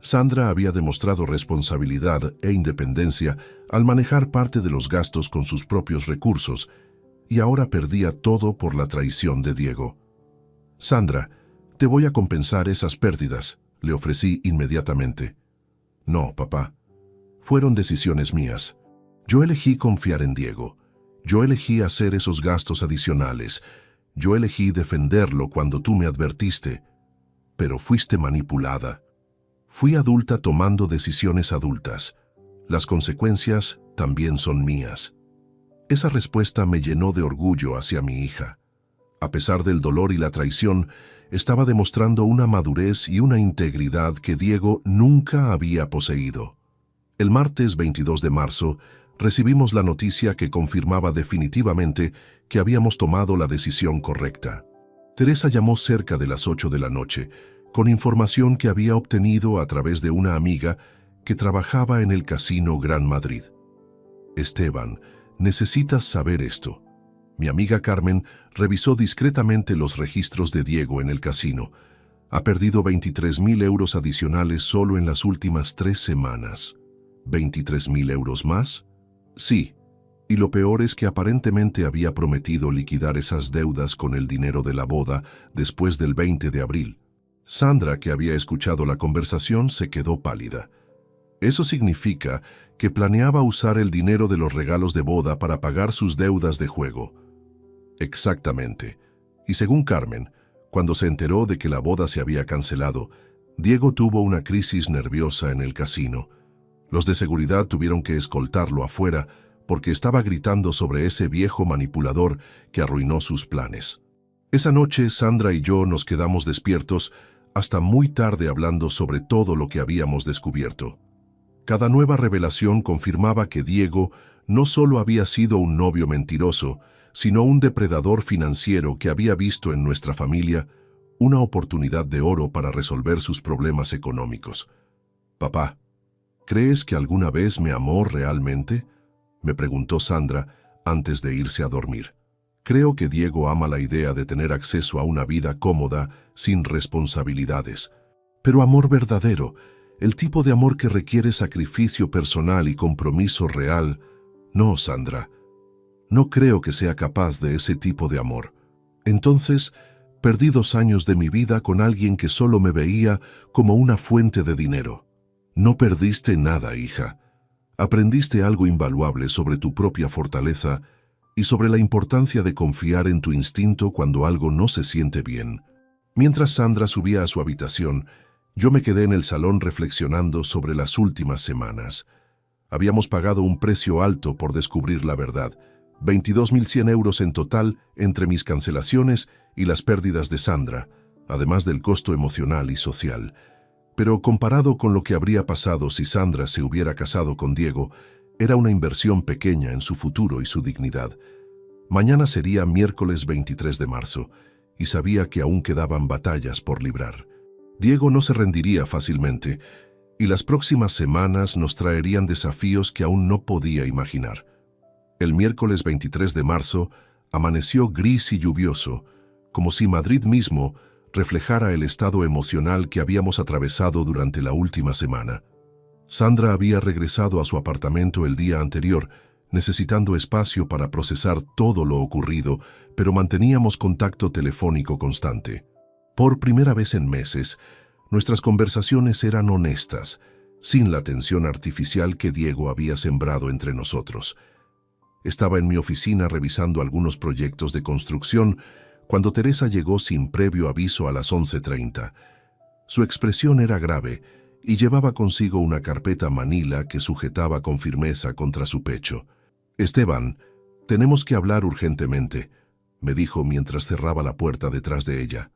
Sandra había demostrado responsabilidad e independencia al manejar parte de los gastos con sus propios recursos, y ahora perdía todo por la traición de Diego. «Sandra, te voy a compensar esas pérdidas», le ofrecí inmediatamente. «No, papá. Fueron decisiones mías. Yo elegí confiar en Diego. Yo elegí hacer esos gastos adicionales. Yo elegí defenderlo cuando tú me advertiste. Pero fuiste manipulada. Fui adulta tomando decisiones adultas. Las consecuencias también son mías». Esa respuesta me llenó de orgullo hacia mi hija. A pesar del dolor y la traición, estaba demostrando una madurez y una integridad que Diego nunca había poseído. El martes 22 de marzo, recibimos la noticia que confirmaba definitivamente que habíamos tomado la decisión correcta. Teresa llamó cerca de las 8 de la noche, con información que había obtenido a través de una amiga que trabajaba en el Casino Gran Madrid. «Esteban, necesitas saber esto». Mi amiga Carmen revisó discretamente los registros de Diego en el casino. Ha perdido 23.000 euros adicionales solo en las últimas 3 semanas. ¿23.000 euros más? Sí, Y lo peor es que aparentemente había prometido liquidar esas deudas con el dinero de la boda después del 20 de abril. Sandra, que había escuchado la conversación, se quedó pálida. Eso significa que planeaba usar el dinero de los regalos de boda para pagar sus deudas de juego. Exactamente. Y según Carmen, cuando se enteró de que la boda se había cancelado, Diego tuvo una crisis nerviosa en el casino. Los de seguridad tuvieron que escoltarlo afuera porque estaba gritando sobre ese viejo manipulador que arruinó sus planes. Esa noche, Sandra y yo nos quedamos despiertos hasta muy tarde hablando sobre todo lo que habíamos descubierto. Cada nueva revelación confirmaba que Diego no solo había sido un novio mentiroso, sino un depredador financiero que había visto en nuestra familia una oportunidad de oro para resolver sus problemas económicos. «Papá, ¿crees que alguna vez me amó realmente?», me preguntó Sandra antes de irse a dormir. «Creo que Diego ama la idea de tener acceso a una vida cómoda, sin responsabilidades. Pero amor verdadero, el tipo de amor que requiere sacrificio personal y compromiso real, no, Sandra. No creo que sea capaz de ese tipo de amor. Entonces, perdí 2 años de mi vida con alguien que solo me veía como una fuente de dinero. No perdiste nada, hija. Aprendiste algo invaluable sobre tu propia fortaleza y sobre la importancia de confiar en tu instinto cuando algo no se siente bien». Mientras Sandra subía a su habitación, yo me quedé en el salón reflexionando sobre las últimas semanas. Habíamos pagado un precio alto por descubrir la verdad, 22.100 euros en total entre mis cancelaciones y las pérdidas de Sandra, además del costo emocional y social. Pero comparado con lo que habría pasado si Sandra se hubiera casado con Diego, era una inversión pequeña en su futuro y su dignidad. Mañana sería miércoles 23 de marzo, y sabía que aún quedaban batallas por librar. Diego no se rendiría fácilmente, y las próximas semanas nos traerían desafíos que aún no podía imaginar. El miércoles 23 de marzo amaneció gris y lluvioso, como si Madrid mismo reflejara el estado emocional que habíamos atravesado durante la última semana. Sandra había regresado a su apartamento el día anterior, necesitando espacio para procesar todo lo ocurrido, pero manteníamos contacto telefónico constante. Por primera vez en meses, nuestras conversaciones eran honestas, sin la tensión artificial que Diego había sembrado entre nosotros. Estaba en mi oficina revisando algunos proyectos de construcción cuando Teresa llegó sin previo aviso a las 11:30. Su expresión era grave y llevaba consigo una carpeta manila que sujetaba con firmeza contra su pecho. «Esteban, tenemos que hablar urgentemente», me dijo mientras cerraba la puerta detrás de ella.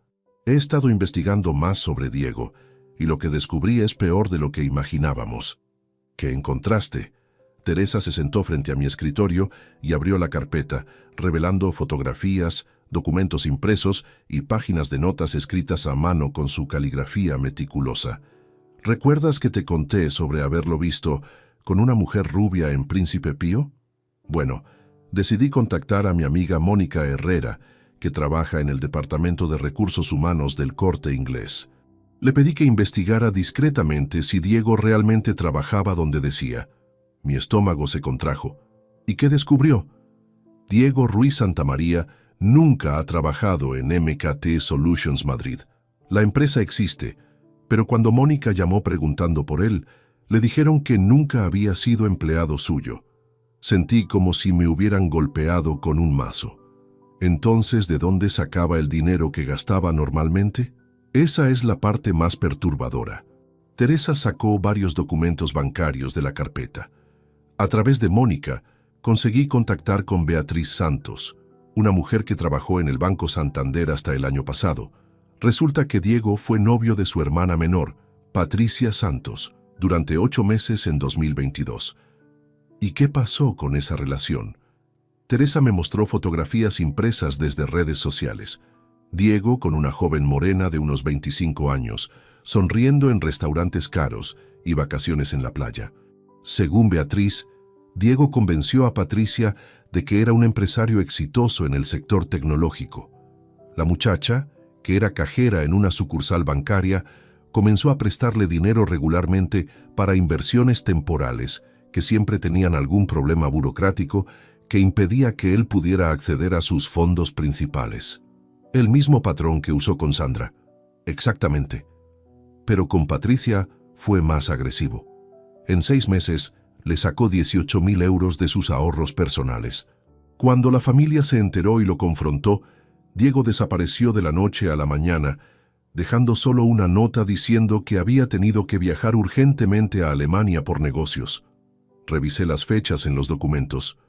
«He estado investigando más sobre Diego, y lo que descubrí es peor de lo que imaginábamos». «¿Qué encontraste?». Teresa se sentó frente a mi escritorio y abrió la carpeta, revelando fotografías, documentos impresos y páginas de notas escritas a mano con su caligrafía meticulosa. «¿Recuerdas que te conté sobre haberlo visto con una mujer rubia en Príncipe Pío? Bueno, decidí contactar a mi amiga Mónica Herrera, que trabaja en el Departamento de Recursos Humanos del Corte Inglés. Le pedí que investigara discretamente si Diego realmente trabajaba donde decía. Mi estómago se contrajo. ¿Y qué descubrió? Diego Ruiz Santamaría nunca ha trabajado en MKT Solutions Madrid. La empresa existe, pero cuando Mónica llamó preguntando por él, le dijeron que nunca había sido empleado suyo. Sentí como si me hubieran golpeado con un mazo. Entonces, ¿de dónde sacaba el dinero que gastaba normalmente? Esa es la parte más perturbadora. Teresa sacó varios documentos bancarios de la carpeta. A través de Mónica, conseguí contactar con Beatriz Santos, una mujer que trabajó en el Banco Santander hasta el año pasado. Resulta que Diego fue novio de su hermana menor, Patricia Santos, durante 8 meses en 2022. ¿Y qué pasó con esa relación? Teresa me mostró fotografías impresas desde redes sociales. Diego con una joven morena de unos 25 años, sonriendo en restaurantes caros y vacaciones en la playa. Según Beatriz, Diego convenció a Patricia de que era un empresario exitoso en el sector tecnológico. La muchacha, que era cajera en una sucursal bancaria, comenzó a prestarle dinero regularmente para inversiones temporales, que siempre tenían algún problema burocrático que impedía que él pudiera acceder a sus fondos principales. El mismo patrón que usó con Sandra. Exactamente. Pero con Patricia fue más agresivo. En 6 meses le sacó 18.000 euros de sus ahorros personales. Cuando la familia se enteró y lo confrontó, Diego desapareció de la noche a la mañana, dejando solo una nota diciendo que había tenido que viajar urgentemente a Alemania por negocios. Revisé las fechas en los documentos.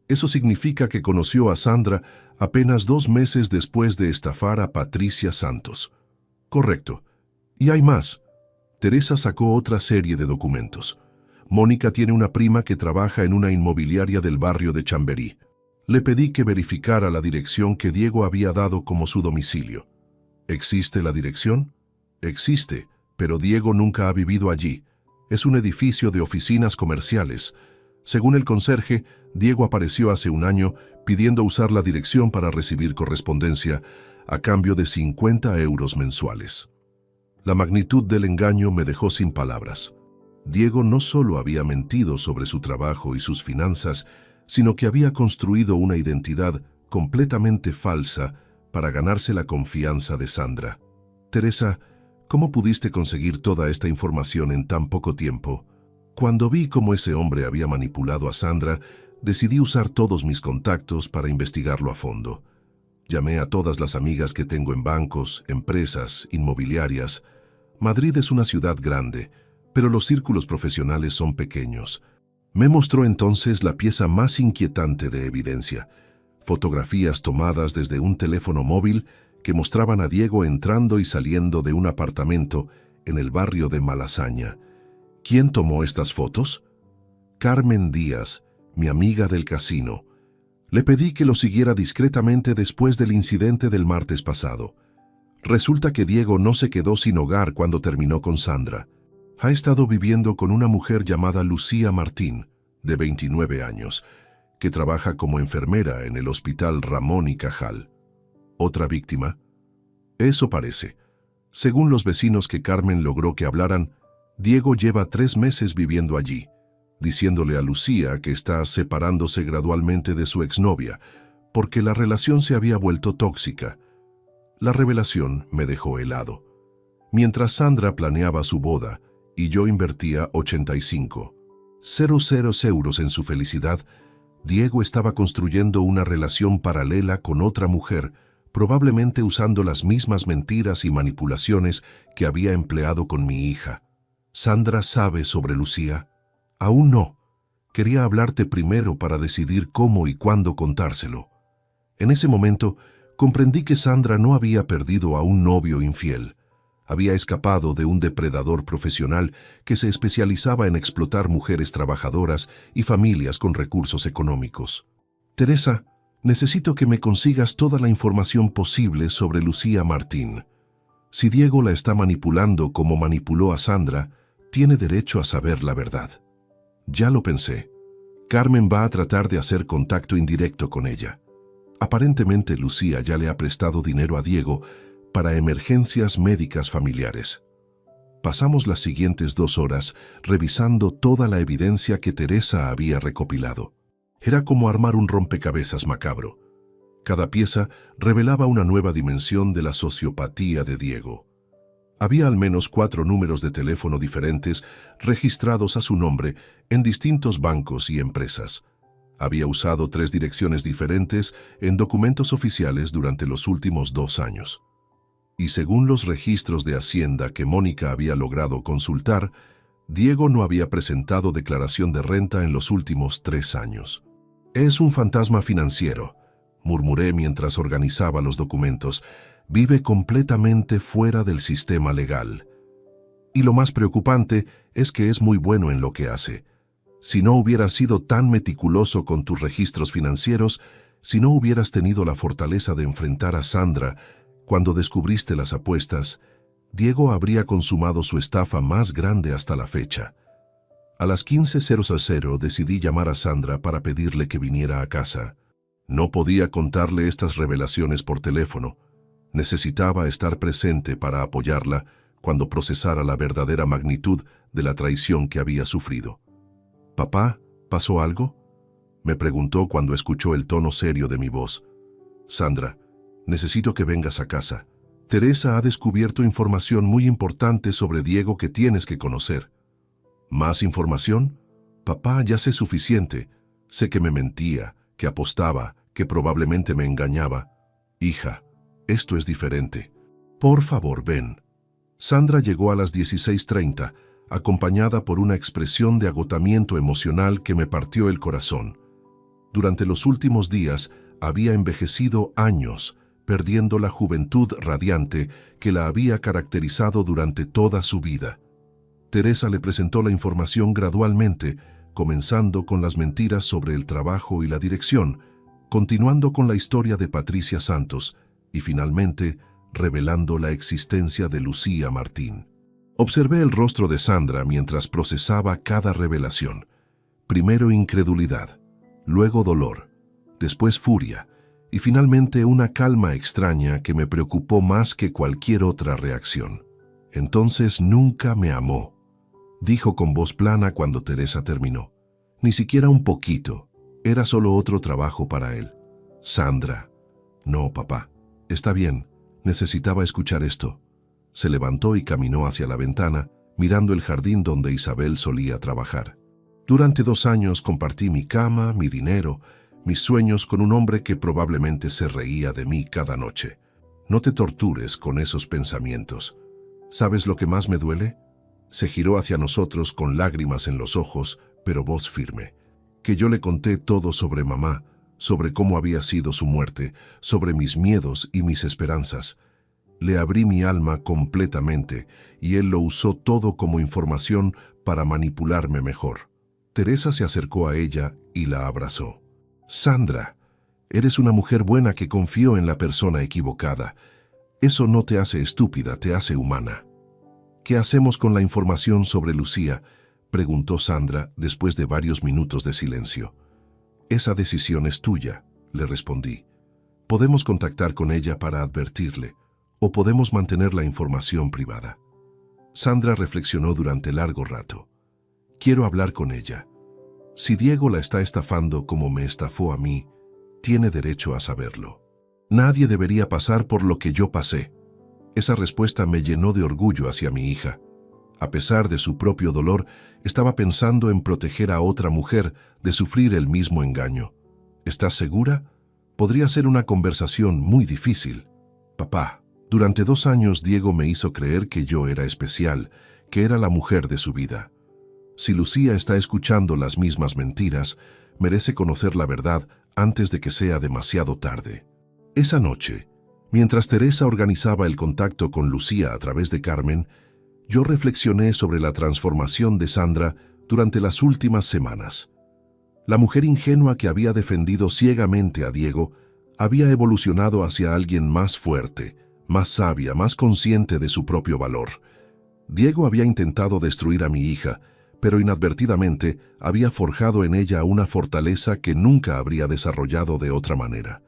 Eso significa que conoció a Sandra apenas 2 meses después de estafar a Patricia Santos. Correcto. Y hay más. Teresa sacó otra serie de documentos. Mónica tiene una prima que trabaja en una inmobiliaria del barrio de Chamberí. Le pedí que verificara la dirección que Diego había dado como su domicilio. ¿Existe la dirección? Existe, pero Diego nunca ha vivido allí. Es un edificio de oficinas comerciales. Según el conserje, Diego apareció hace 1 año pidiendo usar la dirección para recibir correspondencia a cambio de 50 euros mensuales. La magnitud del engaño me dejó sin palabras. Diego no solo había mentido sobre su trabajo y sus finanzas, sino que había construido una identidad completamente falsa para ganarse la confianza de Sandra. Teresa, ¿cómo pudiste conseguir toda esta información en tan poco tiempo? Cuando vi cómo ese hombre había manipulado a Sandra, decidí usar todos mis contactos para investigarlo a fondo. Llamé a todas las amigas que tengo en bancos, empresas, inmobiliarias. Madrid es una ciudad grande, pero los círculos profesionales son pequeños. Me mostró entonces la pieza más inquietante de evidencia: fotografías tomadas desde un teléfono móvil que mostraban a Diego entrando y saliendo de un apartamento en el barrio de Malasaña. ¿Quién tomó estas fotos? Carmen Díaz, mi amiga del casino. Le pedí que lo siguiera discretamente después del incidente del martes pasado. Resulta que Diego no se quedó sin hogar cuando terminó con Sandra. Ha estado viviendo con una mujer llamada Lucía Martín, de 29 años, que trabaja como enfermera en el Hospital Ramón y Cajal. ¿Otra víctima? Eso parece. Según los vecinos que Carmen logró que hablaran, Diego lleva 3 meses viviendo allí, diciéndole a Lucía que está separándose gradualmente de su exnovia, porque la relación se había vuelto tóxica. La revelación me dejó helado. Mientras Sandra planeaba su boda y yo invertía 85.000 euros en su felicidad, Diego estaba construyendo una relación paralela con otra mujer, probablemente usando las mismas mentiras y manipulaciones que había empleado con mi hija. ¿Sandra sabe sobre Lucía? Aún no. Quería hablarte primero para decidir cómo y cuándo contárselo. En ese momento, comprendí que Sandra no había perdido a un novio infiel. Había escapado de un depredador profesional que se especializaba en explotar mujeres trabajadoras y familias con recursos económicos. Teresa, necesito que me consigas toda la información posible sobre Lucía Martín. Si Diego la está manipulando como manipuló a Sandra, tiene derecho a saber la verdad. Ya lo pensé. Carmen va a tratar de hacer contacto indirecto con ella. Aparentemente Lucía ya le ha prestado dinero a Diego para emergencias médicas familiares. Pasamos las siguientes 2 horas revisando toda la evidencia que Teresa había recopilado. Era como armar un rompecabezas macabro. Cada pieza revelaba una nueva dimensión de la sociopatía de Diego. Había al menos 4 números de teléfono diferentes registrados a su nombre en distintos bancos y empresas. Había usado 3 direcciones diferentes en documentos oficiales durante los últimos 2 años. Y según los registros de Hacienda que Mónica había logrado consultar, Diego no había presentado declaración de renta en los últimos 3 años. Es un fantasma financiero, murmuré mientras organizaba los documentos. Vive completamente fuera del sistema legal. Y lo más preocupante es que es muy bueno en lo que hace. Si no hubieras sido tan meticuloso con tus registros financieros, si no hubieras tenido la fortaleza de enfrentar a Sandra cuando descubriste las apuestas, Diego habría consumado su estafa más grande hasta la fecha. A las 15:00 decidí llamar a Sandra para pedirle que viniera a casa. No podía contarle estas revelaciones por teléfono. Necesitaba estar presente para apoyarla cuando procesara la verdadera magnitud de la traición que había sufrido. «Papá, ¿pasó algo?» Me preguntó cuando escuchó el tono serio de mi voz. Sandra, necesito que vengas a casa. Teresa ha descubierto información muy importante sobre Diego que tienes que conocer. ¿Más información? Papá, ya sé suficiente. Sé que me mentía, que apostaba, que probablemente me engañaba. Hija, esto es diferente. Por favor, ven. Sandra llegó a las 16:30, acompañada por una expresión de agotamiento emocional que me partió el corazón. Durante los últimos días había envejecido años, perdiendo la juventud radiante que la había caracterizado durante toda su vida. Teresa le presentó la información gradualmente, comenzando con las mentiras sobre el trabajo y la dirección, continuando con la historia de Patricia Santos y finalmente revelando la existencia de Lucía Martín. Observé el rostro de Sandra mientras procesaba cada revelación. Primero incredulidad, luego dolor, después furia y finalmente una calma extraña que me preocupó más que cualquier otra reacción. Entonces nunca me amó, dijo con voz plana cuando Teresa terminó. Ni siquiera un poquito, era solo otro trabajo para él. Sandra. No, papá, está bien, necesitaba escuchar esto. Se levantó y caminó hacia la ventana, mirando el jardín donde Isabel solía trabajar. Durante 2 años compartí mi cama, mi dinero, mis sueños con un hombre que probablemente se reía de mí cada noche. No te tortures con esos pensamientos. ¿Sabes lo que más me duele? Se giró hacia nosotros con lágrimas en los ojos, pero voz firme. Que yo le conté todo sobre mamá, sobre cómo había sido su muerte, sobre mis miedos y mis esperanzas. Le abrí mi alma completamente y él lo usó todo como información para manipularme mejor. Teresa se acercó a ella y la abrazó. Sandra, eres una mujer buena que confió en la persona equivocada. Eso no te hace estúpida, te hace humana. ¿Qué hacemos con la información sobre Lucía?, preguntó Sandra después de varios minutos de silencio. Esa decisión es tuya, le respondí. Podemos contactar con ella para advertirle, o podemos mantener la información privada. Sandra reflexionó durante largo rato. Quiero hablar con ella. Si Diego la está estafando como me estafó a mí, tiene derecho a saberlo. Nadie debería pasar por lo que yo pasé. Esa respuesta me llenó de orgullo hacia mi hija. A pesar de su propio dolor, estaba pensando en proteger a otra mujer de sufrir el mismo engaño. ¿Estás segura? Podría ser una conversación muy difícil. Papá, durante 2 años Diego me hizo creer que yo era especial, que era la mujer de su vida. Si Lucía está escuchando las mismas mentiras, merece conocer la verdad antes de que sea demasiado tarde. Esa noche, mientras Teresa organizaba el contacto con Lucía a través de Carmen, yo reflexioné sobre la transformación de Sandra durante las últimas semanas. La mujer ingenua que había defendido ciegamente a Diego había evolucionado hacia alguien más fuerte, más sabia, más consciente de su propio valor. Diego había intentado destruir a mi hija, pero inadvertidamente había forjado en ella una fortaleza que nunca habría desarrollado de otra manera.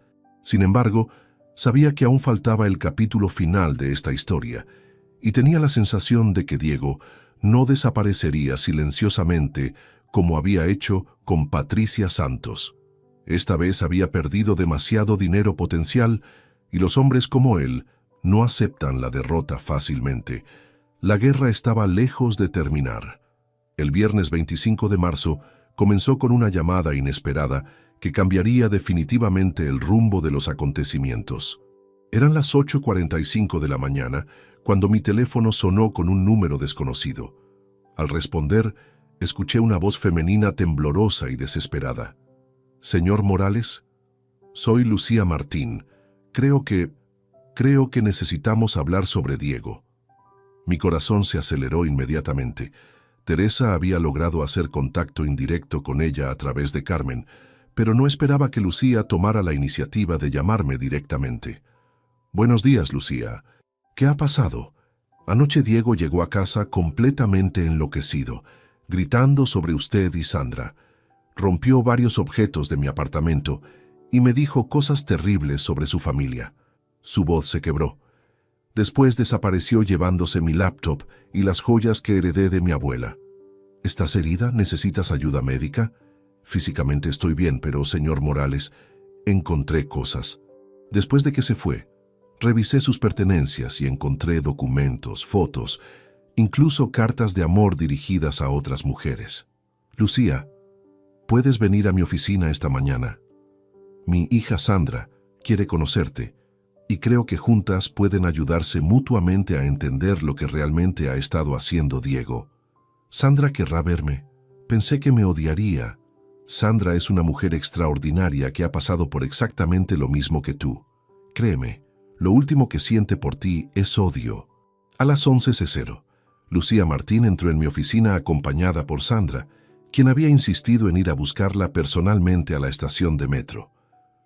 Sin embargo, sabía que aún faltaba el capítulo final de esta historia, y tenía la sensación de que Diego no desaparecería silenciosamente como había hecho con Patricia Santos. Esta vez había perdido demasiado dinero potencial, y los hombres como él no aceptan la derrota fácilmente. La guerra estaba lejos de terminar. El viernes 25 de marzo comenzó con una llamada inesperada que cambiaría definitivamente el rumbo de los acontecimientos. Eran las 8:45 de la mañana cuando mi teléfono sonó con un número desconocido. Al responder, escuché una voz femenina temblorosa y desesperada. «Señor Morales, soy Lucía Martín. Creo que necesitamos hablar sobre Diego». Mi corazón se aceleró inmediatamente. Teresa había logrado hacer contacto indirecto con ella a través de Carmen, pero no esperaba que Lucía tomara la iniciativa de llamarme directamente. «Buenos días, Lucía. ¿Qué ha pasado?» Anoche Diego llegó a casa completamente enloquecido, gritando sobre usted y Sandra. Rompió varios objetos de mi apartamento y me dijo cosas terribles sobre su familia. Su voz se quebró. Después desapareció llevándose mi laptop y las joyas que heredé de mi abuela. ¿Estás herida? ¿Necesitas ayuda médica? Físicamente estoy bien, pero, señor Morales, encontré cosas. Después de que se fue, revisé sus pertenencias y encontré documentos, fotos, incluso cartas de amor dirigidas a otras mujeres. Lucía, puedes venir a mi oficina esta mañana. Mi hija Sandra quiere conocerte y creo que juntas pueden ayudarse mutuamente a entender lo que realmente ha estado haciendo Diego. Sandra querrá verme. Pensé que me odiaría. Sandra es una mujer extraordinaria que ha pasado por exactamente lo mismo que tú. Créeme, lo último que siente por ti es odio. A las 11:00, Lucía Martín entró en mi oficina acompañada por Sandra, quien había insistido en ir a buscarla personalmente a la estación de metro.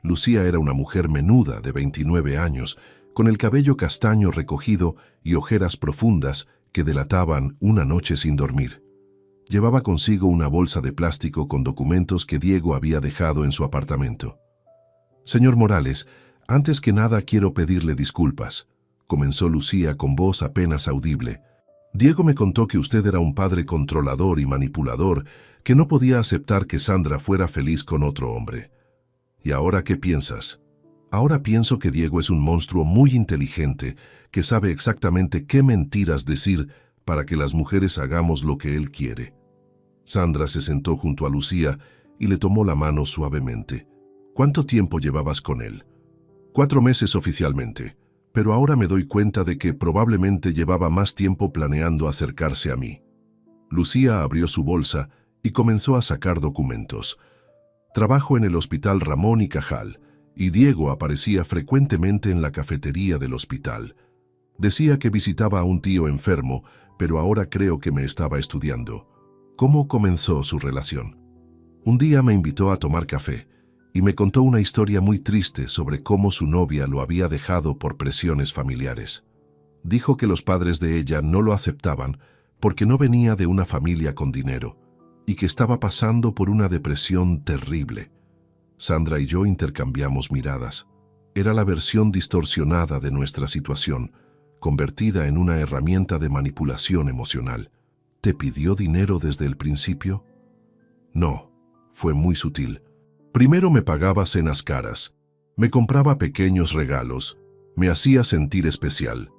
Lucía era una mujer menuda de 29 años, con el cabello castaño recogido y ojeras profundas que delataban una noche sin dormir. Llevaba consigo una bolsa de plástico con documentos que Diego había dejado en su apartamento. Señor Morales, antes que nada quiero pedirle disculpas, comenzó Lucía con voz apenas audible. Diego me contó que usted era un padre controlador y manipulador que no podía aceptar que Sandra fuera feliz con otro hombre. ¿Y ahora qué piensas? Ahora pienso que Diego es un monstruo muy inteligente que sabe exactamente qué mentiras decir para que las mujeres hagamos lo que él quiere. Sandra se sentó junto a Lucía y le tomó la mano suavemente. ¿Cuánto tiempo llevabas con él? 4 meses oficialmente, pero ahora me doy cuenta de que probablemente llevaba más tiempo planeando acercarse a mí. Lucía abrió su bolsa y comenzó a sacar documentos. Trabajo en el Hospital Ramón y Cajal, y Diego aparecía frecuentemente en la cafetería del hospital. Decía que visitaba a un tío enfermo, pero ahora creo que me estaba estudiando. ¿Cómo comenzó su relación? Un día me invitó a tomar café y me contó una historia muy triste sobre cómo su novia lo había dejado por presiones familiares. Dijo que los padres de ella no lo aceptaban porque no venía de una familia con dinero y que estaba pasando por una depresión terrible. Sandra y yo intercambiamos miradas. Era la versión distorsionada de nuestra situación, convertida en una herramienta de manipulación emocional. ¿Te pidió dinero desde el principio? No, fue muy sutil. Primero me pagaba cenas caras, me compraba pequeños regalos, me hacía sentir especial.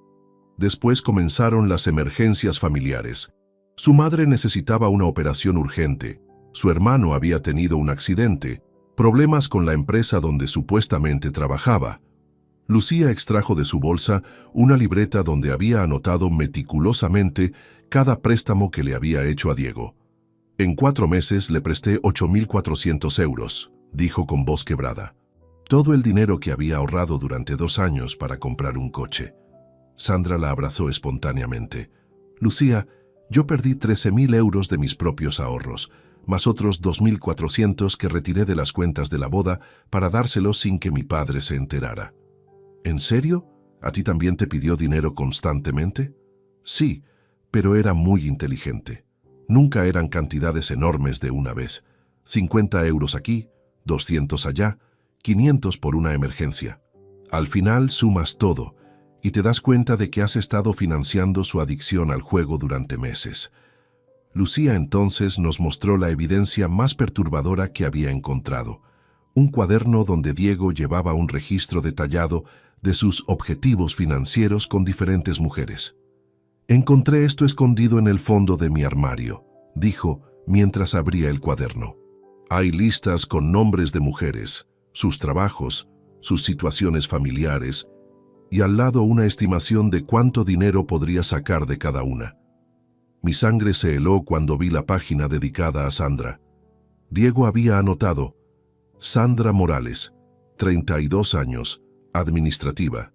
Después comenzaron las emergencias familiares. Su madre necesitaba una operación urgente, su hermano había tenido un accidente, problemas con la empresa donde supuestamente trabajaba. Lucía extrajo de su bolsa una libreta donde había anotado meticulosamente cada préstamo que le había hecho a Diego. En 4 meses le presté 8.400 euros, dijo con voz quebrada. Todo el dinero que había ahorrado durante 2 años para comprar un coche. Sandra la abrazó espontáneamente. Lucía, yo perdí 13.000 euros de mis propios ahorros, más otros 2.400 que retiré de las cuentas de la boda para dárselos sin que mi padre se enterara. ¿En serio? ¿A ti también te pidió dinero constantemente? Sí, pero era muy inteligente. Nunca eran cantidades enormes de una vez. 50 euros aquí, 200 allá, 500 por una emergencia. Al final sumas todo y te das cuenta de que has estado financiando su adicción al juego durante meses. Lucía entonces nos mostró la evidencia más perturbadora que había encontrado. Un cuaderno donde Diego llevaba un registro detallado de sus objetivos financieros con diferentes mujeres. Encontré esto escondido en el fondo de mi armario, dijo mientras abría el cuaderno. Hay listas con nombres de mujeres, sus trabajos, sus situaciones familiares, y al lado una estimación de cuánto dinero podría sacar de cada una. Mi sangre se heló cuando vi la página dedicada a Sandra. Diego había anotado: Sandra Morales, 32 años, administrativa,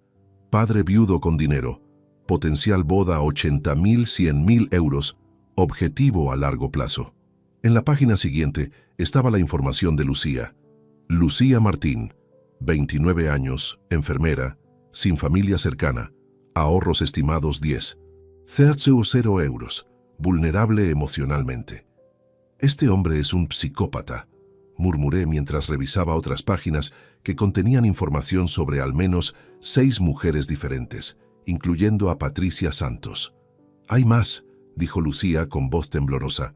padre viudo con dinero, potencial boda 80.000, 100.000 euros, objetivo a largo plazo. En la página siguiente estaba la información de Lucía. Lucía Martín, 29 años, enfermera, sin familia cercana, ahorros estimados 10, 0 euros, vulnerable emocionalmente. Este hombre es un psicópata, murmuré mientras revisaba otras páginas que contenían información sobre al menos 6 mujeres diferentes, incluyendo a Patricia Santos. Hay más, dijo Lucía con voz temblorosa.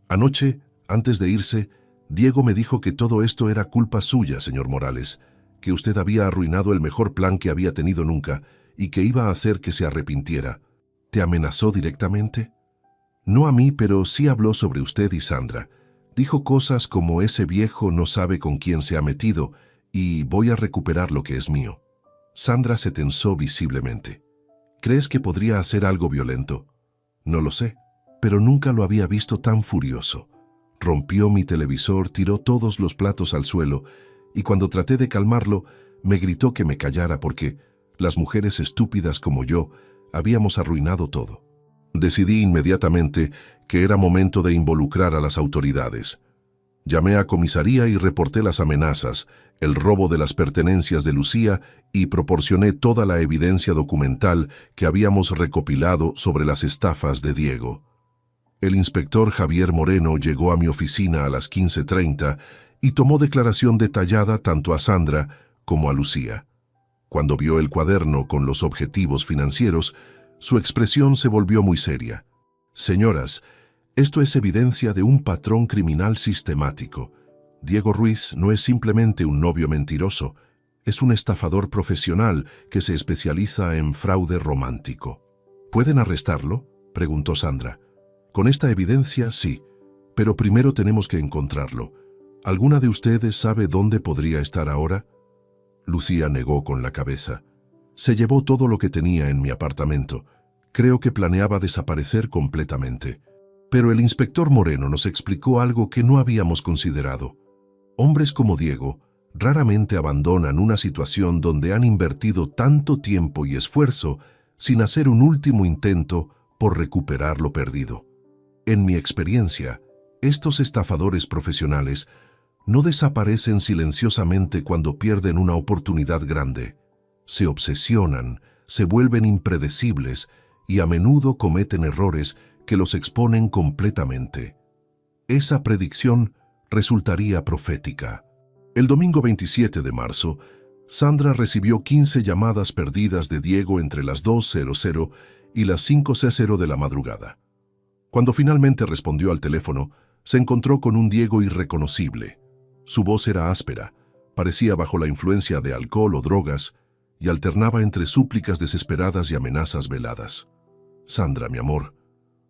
Anoche, antes de irse, Diego me dijo que todo esto era culpa suya, señor Morales, que usted había arruinado el mejor plan que había tenido nunca y que iba a hacer que se arrepintiera. ¿Te amenazó directamente? No a mí, pero sí habló sobre usted y Sandra. Dijo cosas como ese viejo no sabe con quién se ha metido y voy a recuperar lo que es mío. Sandra se tensó visiblemente. ¿Crees que podría hacer algo violento? No lo sé, pero nunca lo había visto tan furioso. Rompió mi televisor, tiró todos los platos al suelo y cuando traté de calmarlo, me gritó que me callara porque las mujeres estúpidas como yo habíamos arruinado todo. Decidí inmediatamente que era momento de involucrar a las autoridades. Llamé a comisaría y reporté las amenazas, el robo de las pertenencias de Lucía y proporcioné toda la evidencia documental que habíamos recopilado sobre las estafas de Diego. El inspector Javier Moreno llegó a mi oficina a las 15:30 y tomó declaración detallada tanto a Sandra como a Lucía. Cuando vio el cuaderno con los objetivos financieros, su expresión se volvió muy seria. Señoras, esto es evidencia de un patrón criminal sistemático. Diego Ruiz no es simplemente un novio mentiroso, es un estafador profesional que se especializa en fraude romántico. ¿Pueden arrestarlo?, preguntó Sandra. Con esta evidencia, sí, pero primero tenemos que encontrarlo. ¿Alguna de ustedes sabe dónde podría estar ahora? Lucía negó con la cabeza. Se llevó todo lo que tenía en mi apartamento. Creo que planeaba desaparecer completamente. Pero el inspector Moreno nos explicó algo que no habíamos considerado. Hombres como Diego raramente abandonan una situación donde han invertido tanto tiempo y esfuerzo sin hacer un último intento por recuperar lo perdido. En mi experiencia, estos estafadores profesionales no desaparecen silenciosamente cuando pierden una oportunidad grande. Se obsesionan, se vuelven impredecibles y a menudo cometen errores que los exponen completamente. Esa predicción resultaría profética. El domingo 27 de marzo, Sandra recibió 15 llamadas perdidas de Diego entre las 2:00 y las 5:00 de la madrugada. Cuando finalmente respondió al teléfono, se encontró con un Diego irreconocible. Su voz era áspera, parecía bajo la influencia de alcohol o drogas y alternaba entre súplicas desesperadas y amenazas veladas. Sandra, mi amor,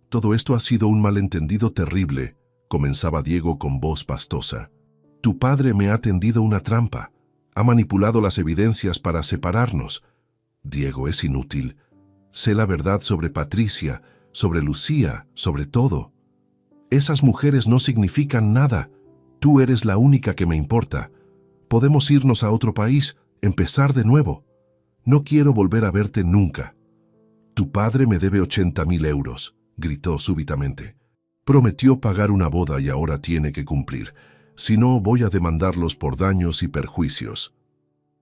todo esto ha sido un malentendido terrible, comenzaba Diego con voz pastosa. Tu padre me ha tendido una trampa, ha manipulado las evidencias para separarnos. Diego, es inútil. Sé la verdad sobre Patricia, sobre Lucía, sobre todo. Esas mujeres no significan nada. Tú eres la única que me importa. Podemos irnos a otro país, empezar de nuevo. No quiero volver a verte nunca. Tu padre me debe 80.000 euros, gritó súbitamente. Prometió pagar una boda y ahora tiene que cumplir. Si no, voy a demandarlos por daños y perjuicios.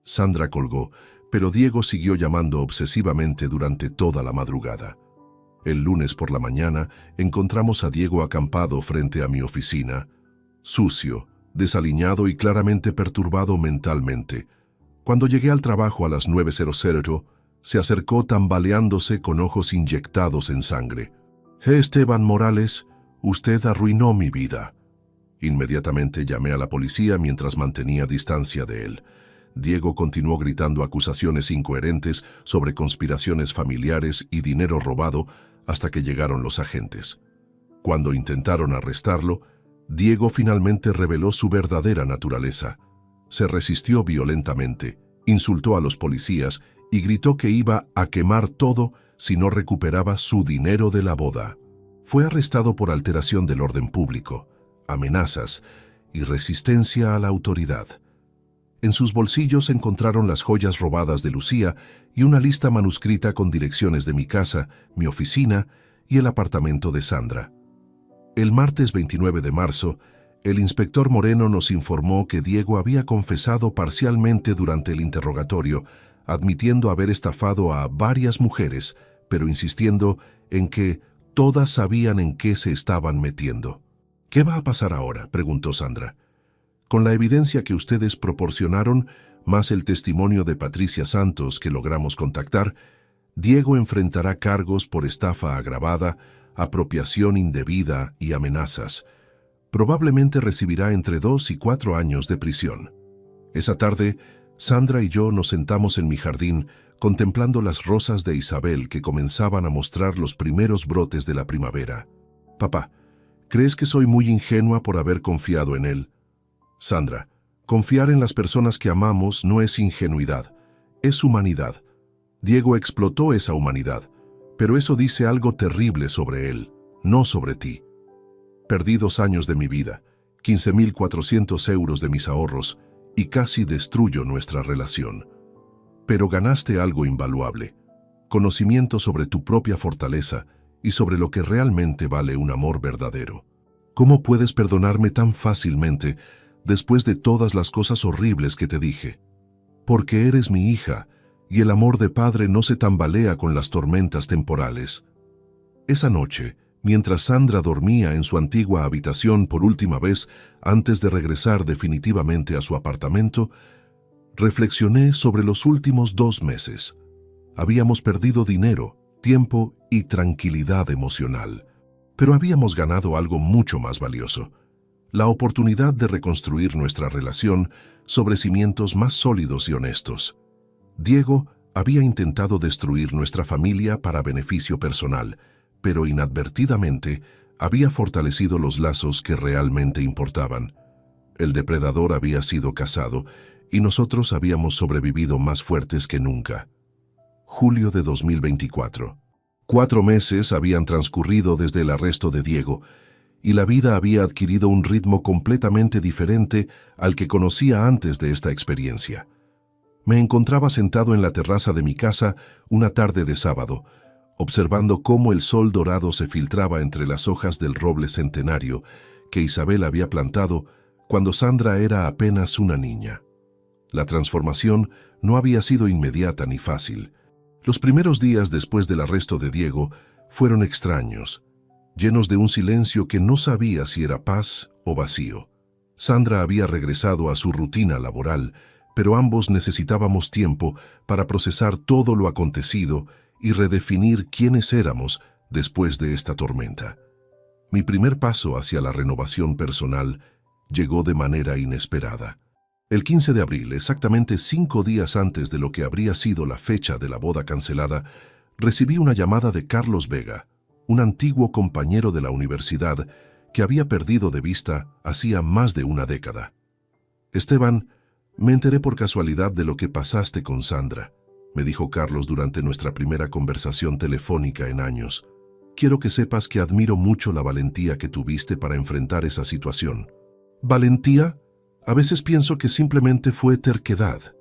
Sandra colgó, pero Diego siguió llamando obsesivamente durante toda la madrugada. El lunes por la mañana encontramos a Diego acampado frente a mi oficina, sucio, desaliñado y claramente perturbado mentalmente. Cuando llegué al trabajo a las 9:00, se acercó tambaleándose con ojos inyectados en sangre. Esteban Morales, usted arruinó mi vida. Inmediatamente llamé a la policía mientras mantenía distancia de él. Diego continuó gritando acusaciones incoherentes sobre conspiraciones familiares y dinero robado hasta que llegaron los agentes. Cuando intentaron arrestarlo, Diego finalmente reveló su verdadera naturaleza. Se resistió violentamente, insultó a los policías y gritó que iba a quemar todo si no recuperaba su dinero de la boda. Fue arrestado por alteración del orden público, amenazas y resistencia a la autoridad. En sus bolsillos encontraron las joyas robadas de Lucía y una lista manuscrita con direcciones de mi casa, mi oficina y el apartamento de Sandra. El martes 29 de marzo, el inspector Moreno nos informó que Diego había confesado parcialmente durante el interrogatorio, admitiendo haber estafado a varias mujeres, pero insistiendo en que todas sabían en qué se estaban metiendo. ¿Qué va a pasar ahora?, preguntó Sandra. Con la evidencia que ustedes proporcionaron, más el testimonio de Patricia Santos que logramos contactar, Diego enfrentará cargos por estafa agravada, apropiación indebida y amenazas. Probablemente recibirá entre 2 y 4 años de prisión. Esa tarde, Sandra y yo nos sentamos en mi jardín contemplando las rosas de Isabel que comenzaban a mostrar los primeros brotes de la primavera. Papá, ¿crees que soy muy ingenua por haber confiado en él? Sandra, confiar en las personas que amamos no es ingenuidad, es humanidad. Diego explotó esa humanidad, pero eso dice algo terrible sobre él, no sobre ti. Perdí 2 años de mi vida, 15.400 euros de mis ahorros y casi destruyo nuestra relación. Pero ganaste algo invaluable, conocimiento sobre tu propia fortaleza y sobre lo que realmente vale un amor verdadero. ¿Cómo puedes perdonarme tan fácilmente después de todas las cosas horribles que te dije? Porque eres mi hija y el amor de padre no se tambalea con las tormentas temporales. Esa noche, mientras Sandra dormía en su antigua habitación por última vez antes de regresar definitivamente a su apartamento, reflexioné sobre los últimos 2 meses. Habíamos perdido dinero, tiempo y tranquilidad emocional, pero habíamos ganado algo mucho más valioso: la oportunidad de reconstruir nuestra relación sobre cimientos más sólidos y honestos. Diego había intentado destruir nuestra familia para beneficio personal, pero inadvertidamente había fortalecido los lazos que realmente importaban. El depredador había sido cazado y nosotros habíamos sobrevivido más fuertes que nunca. Julio de 2024. 4 meses habían transcurrido desde el arresto de Diego y la vida había adquirido un ritmo completamente diferente al que conocía antes de esta experiencia. Me encontraba sentado en la terraza de mi casa una tarde de sábado, observando cómo el sol dorado se filtraba entre las hojas del roble centenario que Isabel había plantado cuando Sandra era apenas una niña. La transformación no había sido inmediata ni fácil. Los primeros días después del arresto de Diego fueron extraños, llenos de un silencio que no sabía si era paz o vacío. Sandra había regresado a su rutina laboral, pero ambos necesitábamos tiempo para procesar todo lo acontecido y redefinir quiénes éramos después de esta tormenta. Mi primer paso hacia la renovación personal llegó de manera inesperada. El 15 de abril, exactamente 5 días antes de lo que habría sido la fecha de la boda cancelada, recibí una llamada de Carlos Vega, un antiguo compañero de la universidad que había perdido de vista hacía más de una década. Esteban, me enteré por casualidad de lo que pasaste con Sandra, me dijo Carlos durante nuestra primera conversación telefónica en años. Quiero que sepas que admiro mucho la valentía que tuviste para enfrentar esa situación. ¿Valentía? A veces pienso que simplemente fue terquedad.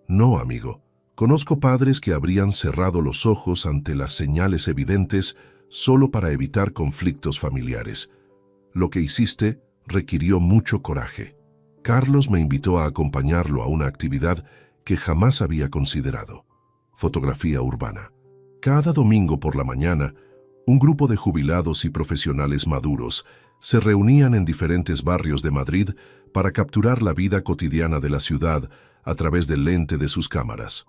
No, amigo. Conozco padres que habrían cerrado los ojos ante las señales evidentes solo para evitar conflictos familiares. Lo que hiciste requirió mucho coraje. Carlos me invitó a acompañarlo a una actividad que jamás había considerado: fotografía urbana. Cada domingo por la mañana, un grupo de jubilados y profesionales maduros se reunían en diferentes barrios de Madrid para capturar la vida cotidiana de la ciudad a través del lente de sus cámaras.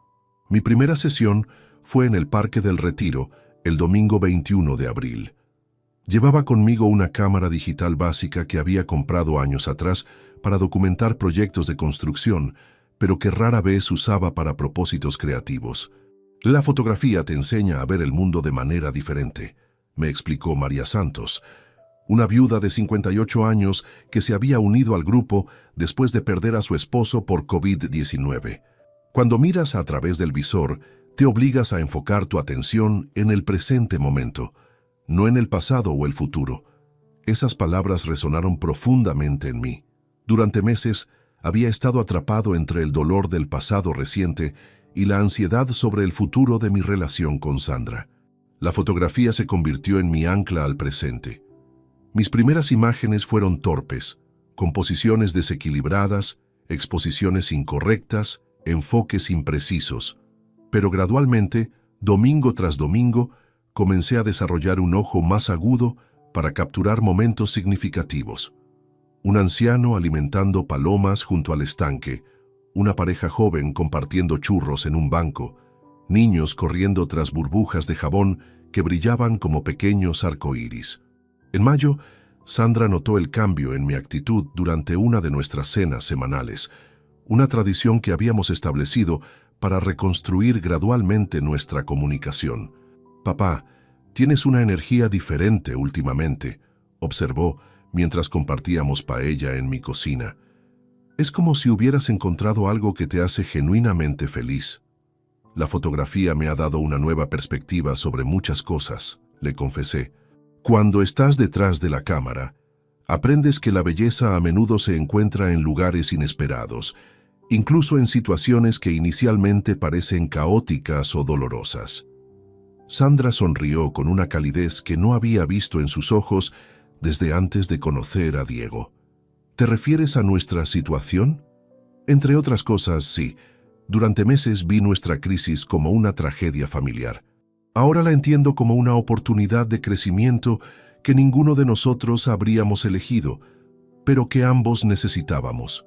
Mi primera sesión fue en el Parque del Retiro, el domingo 21 de abril. Llevaba conmigo una cámara digital básica que había comprado años atrás para documentar proyectos de construcción, pero que rara vez usaba para propósitos creativos. La fotografía te enseña a ver el mundo de manera diferente, me explicó María Santos, una viuda de 58 años que se había unido al grupo después de perder a su esposo por COVID-19. Cuando miras a través del visor, te obligas a enfocar tu atención en el presente momento, no en el pasado o el futuro. Esas palabras resonaron profundamente en mí. Durante meses, había estado atrapado entre el dolor del pasado reciente y la ansiedad sobre el futuro de mi relación con Sandra. La fotografía se convirtió en mi ancla al presente. Mis primeras imágenes fueron torpes, composiciones desequilibradas, exposiciones incorrectas, enfoques imprecisos. Pero gradualmente, domingo tras domingo, comencé a desarrollar un ojo más agudo para capturar momentos significativos. Un anciano alimentando palomas junto al estanque, una pareja joven compartiendo churros en un banco, niños corriendo tras burbujas de jabón que brillaban como pequeños arcoíris. En mayo, Sandra notó el cambio en mi actitud durante una de nuestras cenas semanales, una tradición que habíamos establecido para reconstruir gradualmente nuestra comunicación. «Papá, tienes una energía diferente últimamente», observó mientras compartíamos paella en mi cocina. «Es como si hubieras encontrado algo que te hace genuinamente feliz». «La fotografía me ha dado una nueva perspectiva sobre muchas cosas», le confesé. «Cuando estás detrás de la cámara, aprendes que la belleza a menudo se encuentra en lugares inesperados, incluso en situaciones que inicialmente parecen caóticas o dolorosas». Sandra sonrió con una calidez que no había visto en sus ojos desde antes de conocer a Diego. «¿Te refieres a nuestra situación?» «Entre otras cosas, sí. Durante meses vi nuestra crisis como una tragedia familiar. Ahora la entiendo como una oportunidad de crecimiento que ninguno de nosotros habríamos elegido, pero que ambos necesitábamos».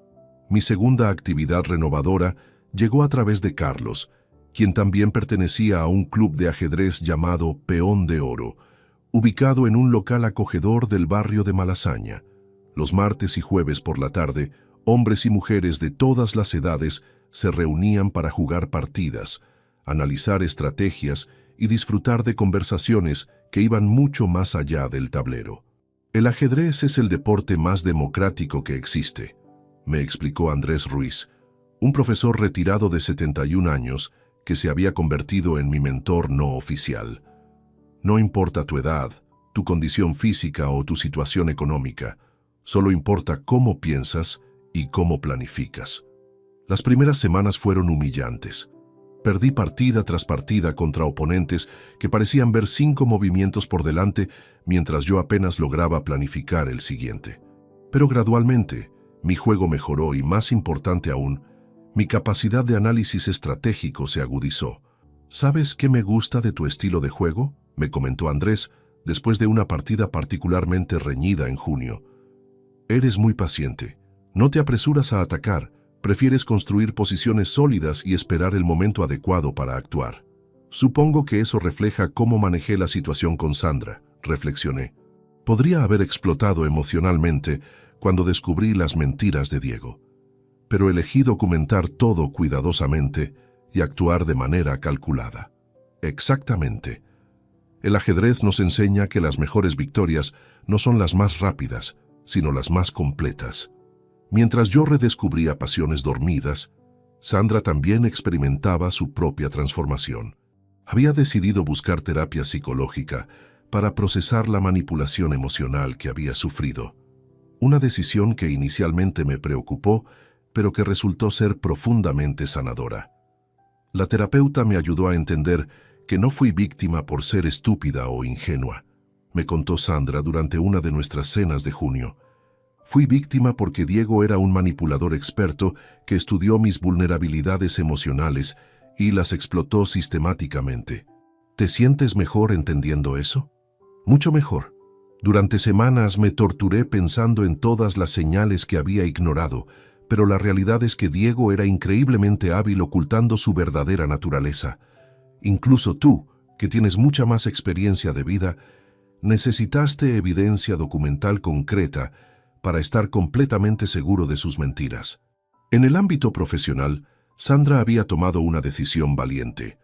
Mi segunda actividad renovadora llegó a través de Carlos, quien también pertenecía a un club de ajedrez llamado Peón de Oro, ubicado en un local acogedor del barrio de Malasaña. Los martes y jueves por la tarde, hombres y mujeres de todas las edades se reunían para jugar partidas, analizar estrategias y disfrutar de conversaciones que iban mucho más allá del tablero. «El ajedrez es el deporte más democrático que existe», me explicó Andrés Ruiz, un profesor retirado de 71 años que se había convertido en mi mentor no oficial. «No importa tu edad, tu condición física o tu situación económica, solo importa cómo piensas y cómo planificas». Las primeras semanas fueron humillantes. Perdí partida tras partida contra oponentes que parecían ver 5 movimientos por delante mientras yo apenas lograba planificar el siguiente. Pero gradualmente, mi juego mejoró y, más importante aún, mi capacidad de análisis estratégico se agudizó. «¿Sabes qué me gusta de tu estilo de juego?», me comentó Andrés después de una partida particularmente reñida en junio. «Eres muy paciente. No te apresuras a atacar. Prefieres construir posiciones sólidas y esperar el momento adecuado para actuar». Supongo que eso refleja cómo manejé la situación con Sandra, reflexioné. Podría haber explotado emocionalmente cuando descubrí las mentiras de Diego, pero elegí documentar todo cuidadosamente y actuar de manera calculada. Exactamente. El ajedrez nos enseña que las mejores victorias no son las más rápidas, sino las más completas. Mientras yo redescubría pasiones dormidas, Sandra también experimentaba su propia transformación. Había decidido buscar terapia psicológica para procesar la manipulación emocional que había sufrido. Una decisión que inicialmente me preocupó, pero que resultó ser profundamente sanadora. La terapeuta me ayudó a entender que no fui víctima por ser estúpida o ingenua, me contó Sandra durante una de nuestras cenas de junio. Fui víctima porque Diego era un manipulador experto que estudió mis vulnerabilidades emocionales y las explotó sistemáticamente. ¿Te sientes mejor entendiendo eso? Mucho mejor. Durante semanas me torturé pensando en todas las señales que había ignorado, pero la realidad es que Diego era increíblemente hábil ocultando su verdadera naturaleza. Incluso tú, que tienes mucha más experiencia de vida, necesitaste evidencia documental concreta para estar completamente seguro de sus mentiras. En el ámbito profesional, Sandra había tomado una decisión valiente: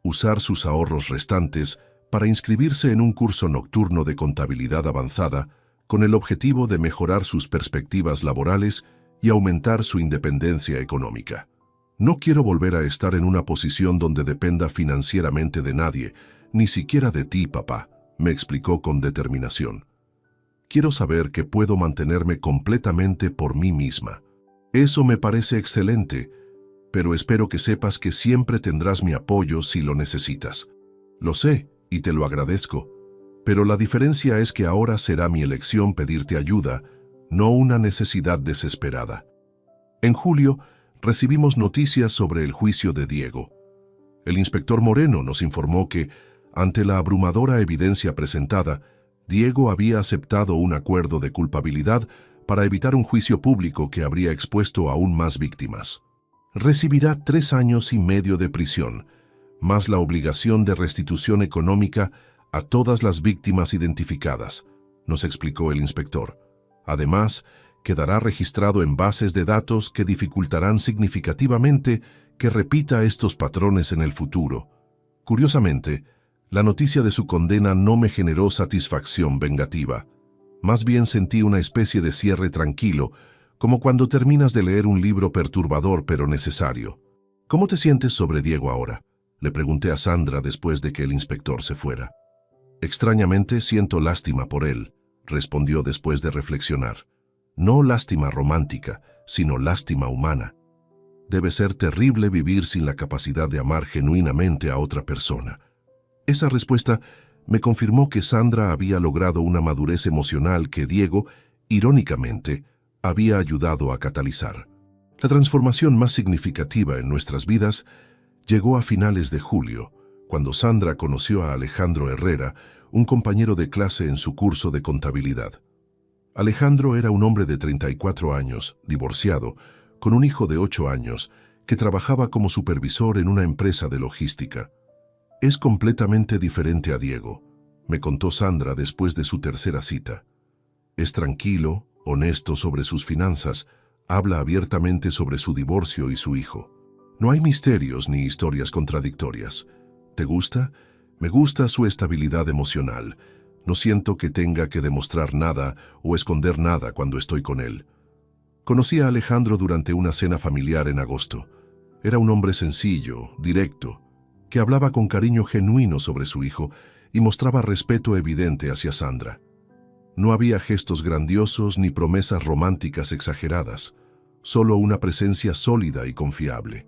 usar sus ahorros restantes para inscribirse en un curso nocturno de contabilidad avanzada con el objetivo de mejorar sus perspectivas laborales y aumentar su independencia económica. «No quiero volver a estar en una posición donde dependa financieramente de nadie, ni siquiera de ti, papá», me explicó con determinación. «Quiero saber que puedo mantenerme completamente por mí misma. Eso me parece excelente, pero espero que sepas que siempre tendrás mi apoyo si lo necesitas. Lo sé y te lo agradezco, pero la diferencia es que ahora será mi elección pedirte ayuda, no una necesidad desesperada». En julio, recibimos noticias sobre el juicio de Diego. El inspector Moreno nos informó que, ante la abrumadora evidencia presentada, Diego había aceptado un acuerdo de culpabilidad para evitar un juicio público que habría expuesto aún más víctimas. Recibirá 3 años y medio de prisión, más la obligación de restitución económica a todas las víctimas identificadas, nos explicó el inspector. Además, quedará registrado en bases de datos que dificultarán significativamente que repita estos patrones en el futuro. Curiosamente, la noticia de su condena no me generó satisfacción vengativa. Más bien sentí una especie de cierre tranquilo, como cuando terminas de leer un libro perturbador pero necesario. ¿Cómo te sientes sobre Diego ahora?, le pregunté a Sandra después de que el inspector se fuera. Extrañamente siento lástima por él, respondió después de reflexionar. No lástima romántica, sino lástima humana. Debe ser terrible vivir sin la capacidad de amar genuinamente a otra persona. Esa respuesta me confirmó que Sandra había logrado una madurez emocional que Diego, irónicamente, había ayudado a catalizar. La transformación más significativa en nuestras vidas llegó a finales de julio, cuando Sandra conoció a Alejandro Herrera, un compañero de clase en su curso de contabilidad. Alejandro era un hombre de 34 años, divorciado, con un hijo de 8 años, que trabajaba como supervisor en una empresa de logística. Es completamente diferente a Diego, me contó Sandra después de su tercera cita. Es tranquilo, honesto sobre sus finanzas, habla abiertamente sobre su divorcio y su hijo. No hay misterios ni historias contradictorias. ¿Te gusta? Me gusta su estabilidad emocional. No siento que tenga que demostrar nada o esconder nada cuando estoy con él. Conocí a Alejandro durante una cena familiar en agosto. Era un hombre sencillo, directo, que hablaba con cariño genuino sobre su hijo y mostraba respeto evidente hacia Sandra. No había gestos grandiosos ni promesas románticas exageradas, solo una presencia sólida y confiable.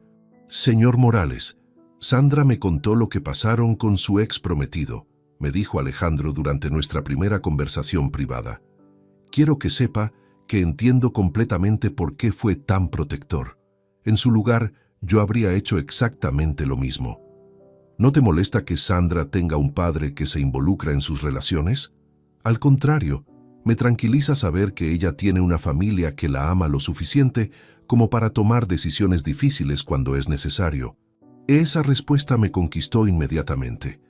Señor Morales, Sandra me contó lo que pasaron con su ex prometido, me dijo Alejandro durante nuestra primera conversación privada. Quiero que sepa que entiendo completamente por qué fue tan protector. En su lugar, yo habría hecho exactamente lo mismo. ¿No te molesta que Sandra tenga un padre que se involucra en sus relaciones? Al contrario, me tranquiliza saber que ella tiene una familia que la ama lo suficiente como para tomar decisiones difíciles cuando es necesario. Esa respuesta me conquistó inmediatamente.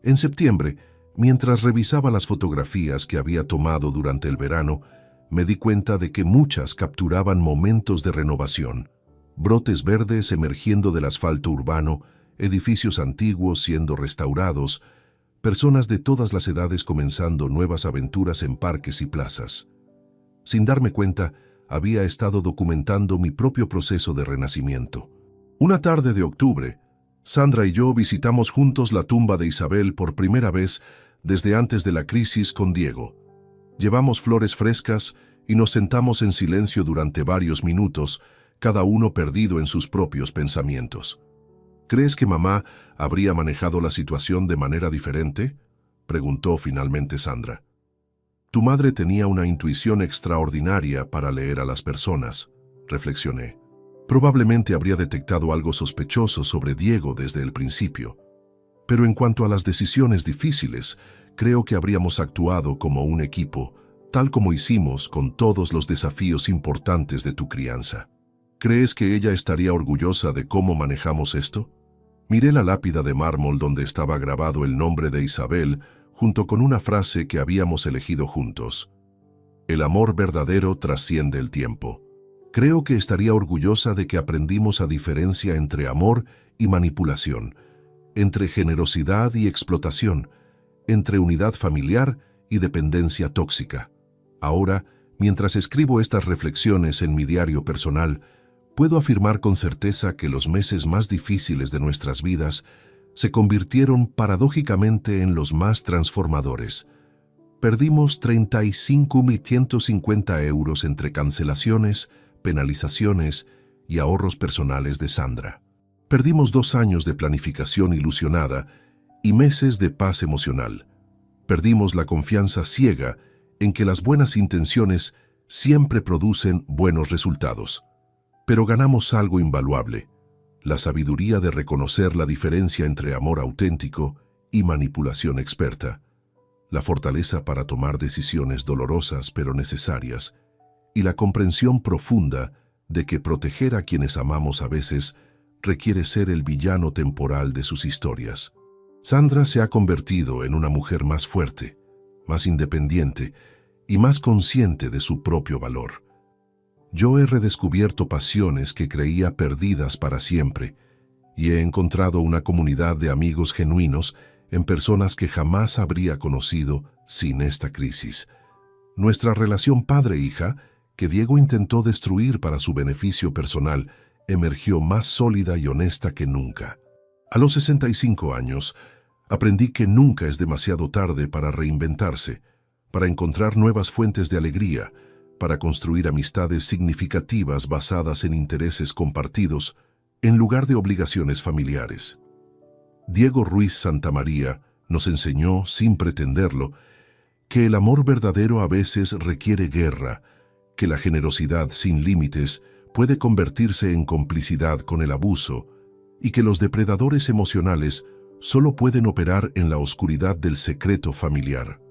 En septiembre, mientras revisaba las fotografías que había tomado durante el verano, me di cuenta de que muchas capturaban momentos de renovación. Brotes verdes emergiendo del asfalto urbano, edificios antiguos siendo restaurados, personas de todas las edades comenzando nuevas aventuras en parques y plazas. Sin darme cuenta, había estado documentando mi propio proceso de renacimiento. Una tarde de octubre, Sandra y yo visitamos juntos la tumba de Isabel por primera vez desde antes de la crisis con Diego. Llevamos flores frescas y nos sentamos en silencio durante varios minutos, cada uno perdido en sus propios pensamientos. ¿Crees que mamá habría manejado la situación de manera diferente?, preguntó finalmente Sandra. Tu madre tenía una intuición extraordinaria para leer a las personas, reflexioné. Probablemente habría detectado algo sospechoso sobre Diego desde el principio. Pero en cuanto a las decisiones difíciles, creo que habríamos actuado como un equipo, tal como hicimos con todos los desafíos importantes de tu crianza. ¿Crees que ella estaría orgullosa de cómo manejamos esto? Miré la lápida de mármol donde estaba grabado el nombre de Isabel, junto con una frase que habíamos elegido juntos. El amor verdadero trasciende el tiempo. Creo que estaría orgullosa de que aprendimos a diferencia entre amor y manipulación, entre generosidad y explotación, entre unidad familiar y dependencia tóxica. Ahora, mientras escribo estas reflexiones en mi diario personal, puedo afirmar con certeza que los meses más difíciles de nuestras vidas se convirtieron paradójicamente en los más transformadores. Perdimos 35.150 euros entre cancelaciones, penalizaciones y ahorros personales de Sandra. Perdimos 2 años de planificación ilusionada y meses de paz emocional. Perdimos la confianza ciega en que las buenas intenciones siempre producen buenos resultados. Pero ganamos algo invaluable: la sabiduría de reconocer la diferencia entre amor auténtico y manipulación experta, la fortaleza para tomar decisiones dolorosas pero necesarias, y la comprensión profunda de que proteger a quienes amamos a veces requiere ser el villano temporal de sus historias. Sandra se ha convertido en una mujer más fuerte, más independiente y más consciente de su propio valor. Yo he redescubierto pasiones que creía perdidas para siempre y he encontrado una comunidad de amigos genuinos en personas que jamás habría conocido sin esta crisis. Nuestra relación padre-hija, que Diego intentó destruir para su beneficio personal, emergió más sólida y honesta que nunca. A los 65 años, aprendí que nunca es demasiado tarde para reinventarse, para encontrar nuevas fuentes de alegría, para construir amistades significativas basadas en intereses compartidos, en lugar de obligaciones familiares. Diego Ruiz Santamaría nos enseñó, sin pretenderlo, que el amor verdadero a veces requiere guerra, que la generosidad sin límites puede convertirse en complicidad con el abuso y que los depredadores emocionales solo pueden operar en la oscuridad del secreto familiar.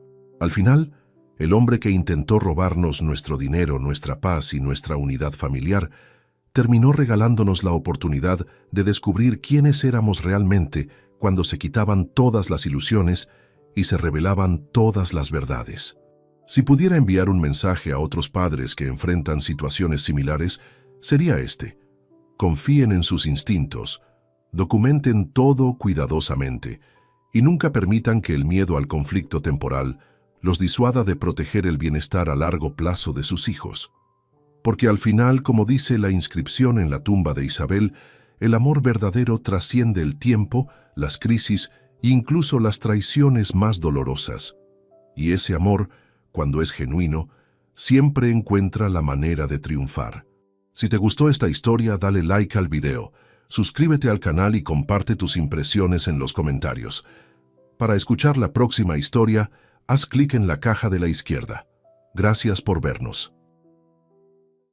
Al final, el hombre que intentó robarnos nuestro dinero, nuestra paz y nuestra unidad familiar terminó regalándonos la oportunidad de descubrir quiénes éramos realmente cuando se quitaban todas las ilusiones y se revelaban todas las verdades. Si pudiera enviar un mensaje a otros padres que enfrentan situaciones similares, sería este: confíen en sus instintos, documenten todo cuidadosamente y nunca permitan que el miedo al conflicto temporal los disuada de proteger el bienestar a largo plazo de sus hijos. Porque al final, como dice la inscripción en la tumba de Isabel, el amor verdadero trasciende el tiempo, las crisis e incluso las traiciones más dolorosas. Y ese amor, cuando es genuino, siempre encuentra la manera de triunfar. Si te gustó esta historia, dale like al video, suscríbete al canal y comparte tus impresiones en los comentarios. Para escuchar la próxima historia, haz clic en la caja de la izquierda. Gracias por vernos.